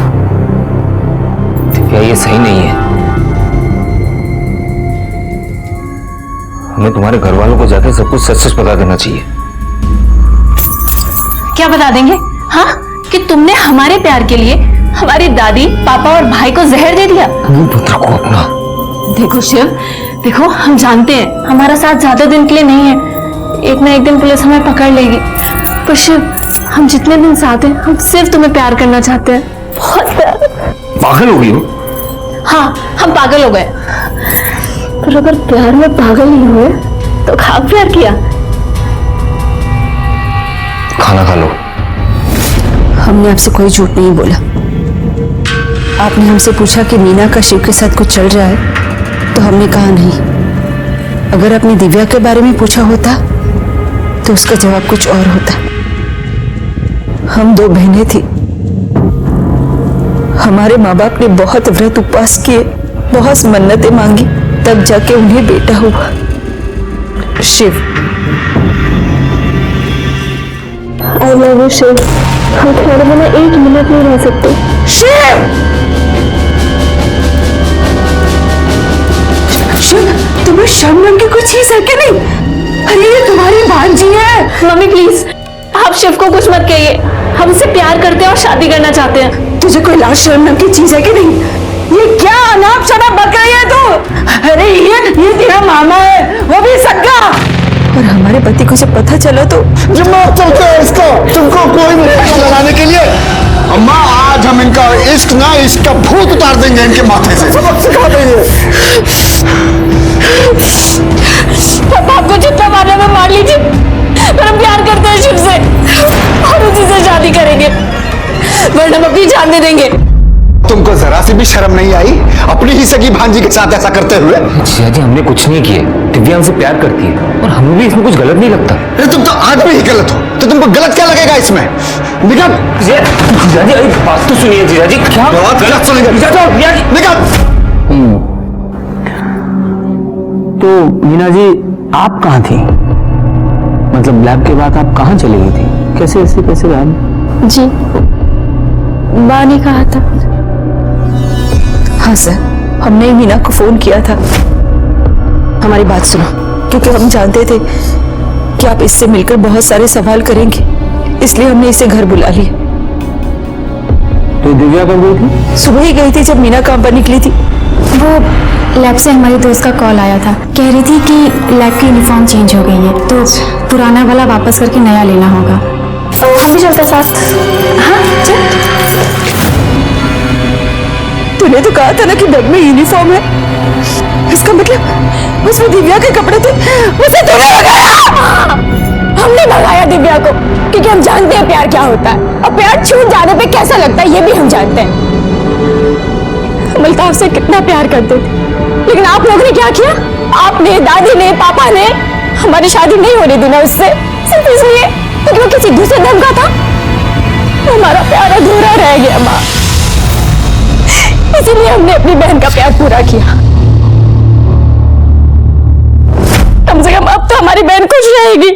Divya, ये सही नहीं है। हमें तुम्हारे घर वालों को जाके सब कुछ सच सच बता देना चाहिए। क्या बता देंगे? हाँ, कि तुमने हमारे प्यार के लिए हमारी दादी, पापा और भाई को जहर दे दिया। पुत्र को अपना। देखो शिव, देखो, हम जानते हैं हमारा साथ ज्यादा दिन के लिए नहीं है, एक ना एक दिन पुलिस हमें पकड़ लेगी, पर शिव, हम जितने दिन साथ हैं, हम सिर्फ तुम्हें प्यार करना चाहते हैं, बहुत प्यार। पागल हो गई हो? हाँ, हम पागल हो गए। पर अगर प्यार में पागल नहीं हुए तो खाक प्यार किया। खाना खा लो। हमने आपसे कोई झूठ नहीं बोला। आपने हमसे पूछा कि मीना का शिव के साथ कुछ चल रहा है, तो हमने कहा नहीं। अगर अपनी दिव्या के बारे में पूछा होता तो उसका जवाब कुछ और होता। हम 2 बहनें थी। हमारे माँ बाप ने बहुत व्रत उपवास किए, बहुत मन्नतें मांगी, तब जाके उन्हें बेटा हुआ। Shiv, I love you Shiv. हम तुम्हारे बिना 1 मिनट नहीं रह सकते। शिव, शिव, तुम्हें शर्म नाम की कोई चीज है क्या नहीं? अरे ये तुम्हारी भांजी है। मम्मी प्लीज, आप शिव को कुछ मत कहिए। हम इससे प्यार करते हैं और शादी करना चाहते हैं। तुझे कोई लाज शर्म नाम की चीज है कि नहीं? ये क्या अनाप शनाप बक रही है तू? अरे ये तेरा मामा है, वो भी सगा। और हमारे पति को जब पता चला तो दिमाग चलता है इसका, तुमको कोई नहीं लगाने के लिए। अम्मा आज हम इनका इश्क ना, इसका भूत उतार देंगे इनके माथे से, सबक सिखा देंगे। आपको जितना मारना में मार लीजिए, पर हम प्यार करते हैं शिव से और उसी से शादी करेंगे, वरना हम अपनी जान दे देंगे। तुमको जरा सी भी शर्म नहीं आई अपनी ही सगी भांजी के साथ ऐसा करते हुए? जिया जी हमने कुछ नहीं किया, दिव्या हमसे प्यार करती है और हमें भी इसमें कुछ गलत नहीं लगता। अरे तुम तो आज भी ही गलत हो, तो तुमको गलत क्या लगेगा इसमें? निकल। जिया जी अरे बात तो सुनिए जिया जी। क्या बहुत गलत सुनेगा? निकल। तो मीना जी आप कहाँ थी? मतलब लैब के बाद आप कहाँ चली गई थी? कैसे लैब? जी माँ ने कहा था। हाँ सर, हमने ही मीना को फोन किया था। हमारी बात सुनो, क्योंकि हम जानते थे कि आप इससे मिलकर बहुत सारे सवाल करेंगे, इसलिए हमने इसे घर बुला लिया। तो दिव्या कब गई थी? सुबह ही गई थी जब मीना काम पर निकली थी। वो लैब से हमारी दोस्त का कॉल आया था, कह रही थी कि लैब की यूनिफॉर्म चेंज हो गई है, तो पुराना वाला वापस करके नया लेना होगा। हम भी चलते साथ। हाँ चल। तूने तो कहा था ना कि बैग में यूनिफॉर्म है, इसका मतलब उसमें दिव्या के कपड़े थे, उसे तूने लगाया। हमने भगाया दिव्या को, क्योंकि हम जानते हैं प्यार क्या होता है और प्यार छूट जाने पे कैसा लगता है, ये भी हम जानते हैं। हम अल्ताफ से कितना प्यार करते थे, लेकिन आप लोगों ने क्या किया? आपने, दादी ने, पापा ने हमारी शादी नहीं होने दी ना उससे, सिर्फ इसलिए क्योंकि वो किसी दूसरे धर्म का था। हमारा प्यार अधूरा रह गया माँ, इसीलिए हमने अपनी बहन का प्यार पूरा किया। कम से कम अब तो हमारी बहन खुश रहेगी।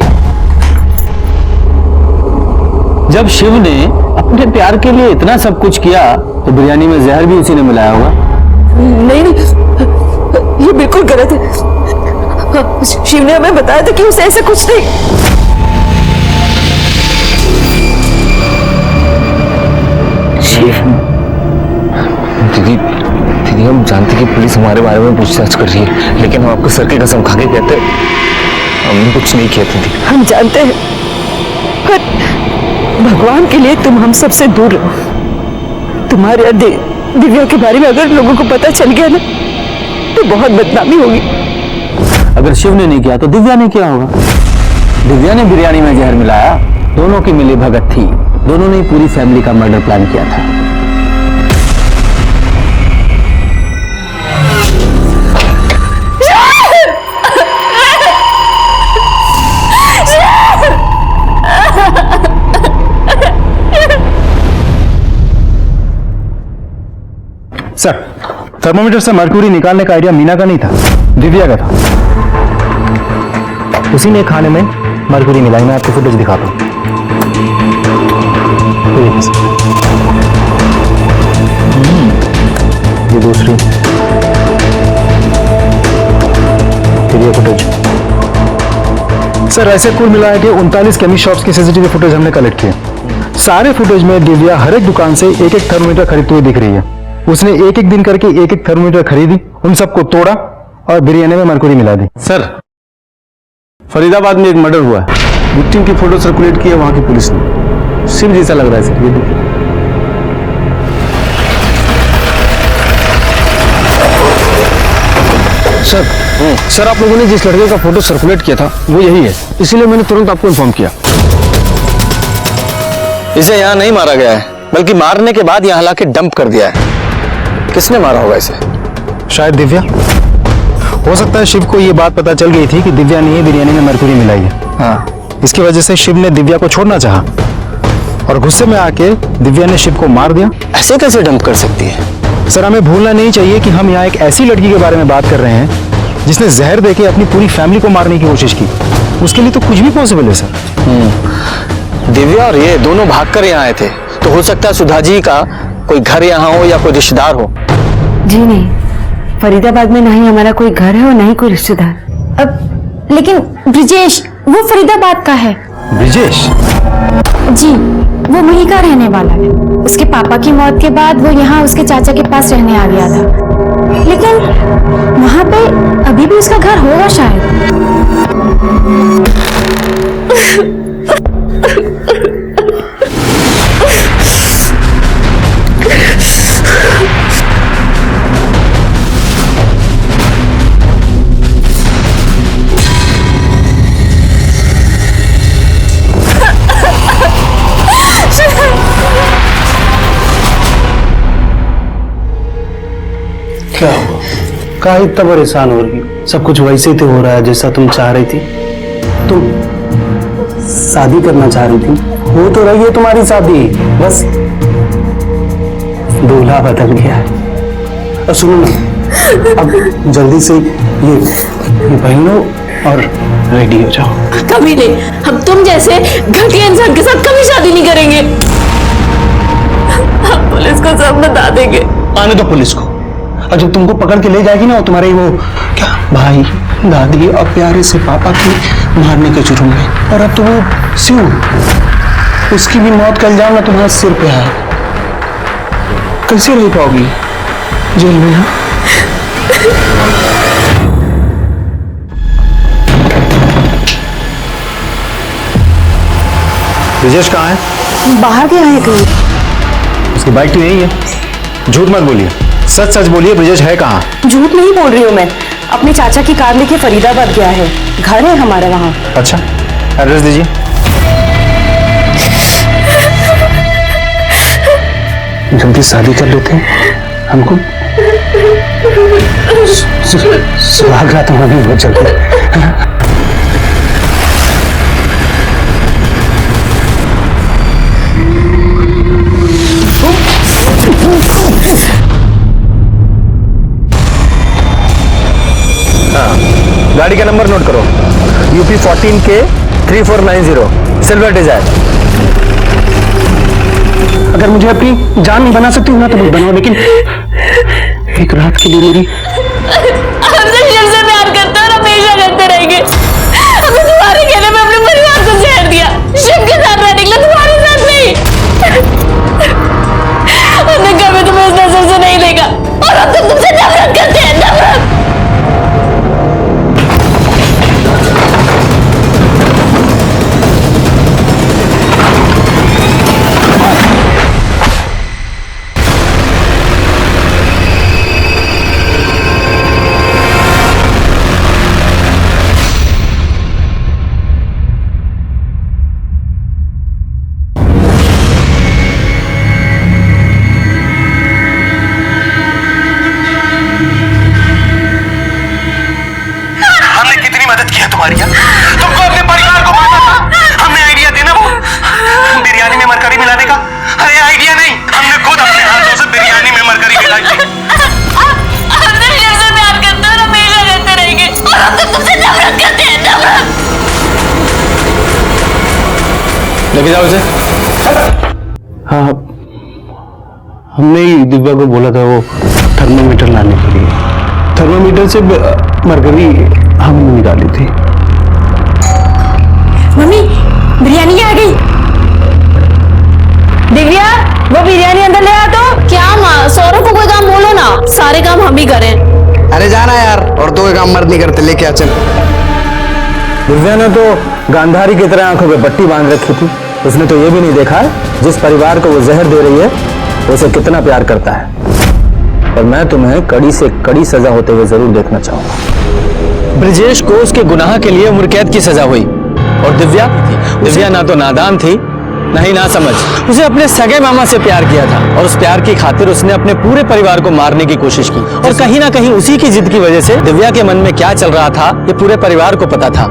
जब शिव ने अपने प्यार के लिए इतना सब कुछ किया तो बिरयानी में जहर भी उसी ने मिलाया होगा। नहीं, ये बिल्कुल गलत है। शिव ने हमें बताया था कि उसे ऐसा कुछ नहीं। शिव, दीदी हम जानते कि पुलिस हमारे बारे में पूछताछ कर रही है, लेकिन हम आपको सर की कसम खा के कहते हमने कुछ नहीं किया दीदी। हम जानते हैं, पर भगवान के लिए तुम हम सबसे दूर रहो। तुम्हारे दिव्या के बारे में अगर लोगों को पता चल गया ना तो बहुत बदनामी होगी। अगर शिव ने नहीं किया तो दिव्या ने किया होगा। दिव्या ने बिरयानी में जहर मिलाया, दोनों की मिली भगत थी, दोनों ने पूरी फैमिली का मर्डर प्लान किया था। सर, थर्मोमीटर से मर्क्यूरी निकालने का आइडिया मीना का नहीं था, दिव्या का था। उसी ने खाने में मर्क्यूरी मिलाई। मैं आपको फुटेज दिखाता हूँ। ये दूसरी, फिर ये फुटेज। सर, ऐसे कुल मिला के 39 केमिस्ट शॉप्स की सीसीटीवी फुटेज हमने कलेक्ट किए। सारे फुटेज में दिव्या हर एक दुकान से एक एक थर्मोमीटर खरीदते हुए दिख रही है। उसने एक एक दिन करके एक एक थर्मोमीटर खरीदी, उन सबको तोड़ा और बिरयानी में मरकुरी मिला दी। सर, फरीदाबाद में एक मर्डर हुआ है, विक्टिम की फोटो सर्कुलेट की है वहां की पुलिस ने। शिव जैसा लग रहा है सर, ये देखिए। सर आप लोगों ने जिस लड़के का फोटो सर्कुलेट किया था वो यही है, इसीलिए मैंने तुरंत आपको इन्फॉर्म किया। इसे यहाँ नहीं मारा गया है, बल्कि मारने के बाद यहाँ लाके डंप कर दिया है। किसने मारा होगा इसे? शायद दिव्या। हो सकता है शिव को ये बात पता चल गई थी कि दिव्या ने ही बिरयानी में मरकरी मिलाई है। हाँ, इसकी वजह से शिव ने दिव्या को छोड़ना चाहा और गुस्से में आके दिव्या ने शिव को मार दिया। ऐसे कैसे डंप कर सकती है? सर, हमें भूलना नहीं चाहिए कि हम यहाँ एक ऐसी लड़की के बारे में बात कर रहे हैं जिसने जहर देके अपनी पूरी फैमिली को मारने की कोशिश की। उसके लिए तो कुछ भी पॉसिबल है सर। दिव्या और ये दोनों भागकर यहाँ आए थे, तो हो सकता है सुधा जी का कोई घर यहाँ हो या कोई रिश्तेदार हो। जी नहीं, फरीदाबाद में ना ही हमारा कोई घर है और ना ही कोई रिश्तेदार। अब लेकिन ब्रिजेश वो फरीदाबाद का है। ब्रिजेश? जी, वो वहीं का रहने वाला है। उसके पापा की मौत के बाद वो यहाँ उसके चाचा के पास रहने आ गया था, लेकिन वहाँ पे अभी भी उसका घर होगा शायद। क्या हुआ? कहा इतना परेशान हो रही हो? सब कुछ वैसे ही तो हो रहा है जैसा तुम चाह रही थी। तुम शादी करना चाह रही थी, हो तो रही है तुम्हारी शादी, बस दूल्हा बदल गया है। और सुनो ना, अब जल्दी से ये पहन लो और रेडी हो जाओ। कभी नहीं, हम तुम जैसे घटिया इंसान के साथ कभी शादी नहीं करेंगे। हम पुलिस को सब बता देंगे। आने दो पुलिस को, और जब तुमको पकड़ के ले जाएगी ना, तुम्हारे वो क्या भाई दादी और प्यारे से पापा की मारने के जुर्म में, और अब तो वो शिव, उसकी भी मौत का इल्जाम ना तुम्हारे सिर पे है। कैसे रह पाओगी जेल में? हाँ, ब्रिजेश कहाँ है? बाहर गया है कहीं। उसकी बाइक तो यही है। झूठ मत बोलिए, सच सच बोलिए, ब्रिजेश है कहाँ? झूठ नहीं बोल रही हूँ मैं, अपने चाचा की कार लेके फरीदाबाद गया है, घर है हमारा वहाँ। अच्छा, एड्रेस दीजिए। जल्दी शादी कर लेते हैं, हमको सुहाग रात होना भी बहुत जल्दी। गाड़ी का नंबर नोट करो, UP 14K 3490 सिल्वर डिजायर। अगर मुझे अपनी जान नहीं बना सकती हूँ ना तो मत बनाओ, लेकिन एक रात के लिए मेरी। हमसे शिव से प्यार करते और हमेशा करते रहेंगे। हमने तुम्हारे कहने में अपने परिवार को जहर दिया, शिव के साथ रहने के लिए, तुम्हारे साथ नहीं। हमने कभी तुम्हें इस नजर से नहीं देखा और अब तो तुमसे नफरत करते हैं, नफरत। तुमको अपने परिवार को मारना था। हमने आइडिया देना वो बिरयानी में मरकरी मिलाने का। अरे आइडिया नहीं, हमने खुद अपने हाथों से बिरयानी में मरकरी मिलाई थी। हमसे शिव से प्यार करते और हमेशा करते रहेंगे और अब तो तुमसे नफरत करते हैं, नफरत। लेके जाओ इसे। हाँ, हमने ही दिव्या को बोला था वो थर्मोमीटर लाने के लिए। थर्मोमीटर से मरकरी हमने निकाली थी। मम्मी बिरयानी आ गई। दिव्या, वो बिरयानी अंदर ले आ। तो क्या माँ, सौरभ को कोई काम बोलो ना, सारे काम हम ही करें। अरे जाना यार, औरतों के काम मर्द नहीं करते, लेके आ चल। दिव्या ने तो गांधारी की तरह आंखों पे पट्टी बांध रखी थी। उसने तो ये भी नहीं देखा जिस परिवार को वो जहर दे रही है उसे कितना प्यार करता है। और मैं तुम्हें कड़ी से कड़ी सजा होते हुए जरूर देखना चाहूंगा। ब्रिजेश को उसके गुनाह के लिए उम्र कैद की सजा हुई और दिव्या ना तो नादान थी नहीं ना समझ, उसे अपने सगे मामा से प्यार किया था और उस प्यार की खातिर उसने अपने पूरे परिवार को मारने की कोशिश की और कहीं ना कहीं उसी की जिद की वजह से दिव्या के मन में क्या चल रहा था ये पूरे परिवार को पता था।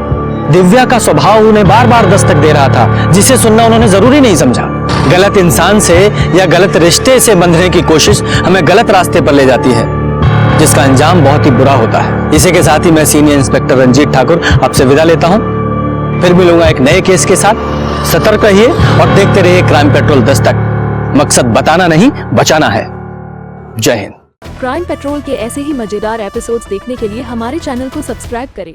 दिव्या का स्वभाव उन्हें बार बार दस्तक दे रहा था, जिसे सुनना उन्होंने जरूरी नहीं समझा। गलत इंसान से या गलत रिश्ते से बंधने की कोशिश हमें गलत रास्ते पर ले जाती है, जिसका अंजाम बहुत ही बुरा होता है। इसी के साथ ही मैं सीनियर इंस्पेक्टर रंजीत ठाकुर आपसे विदा लेता हूं। फिर मिलूंगा एक नए केस के साथ। सतर्क रहिए और देखते रहिए क्राइम पेट्रोल दस्तक। मकसद बताना नहीं, बचाना है। जय हिंद। क्राइम पेट्रोल के ऐसे ही मजेदार एपिसोड्स देखने के लिए हमारे चैनल को सब्सक्राइब करें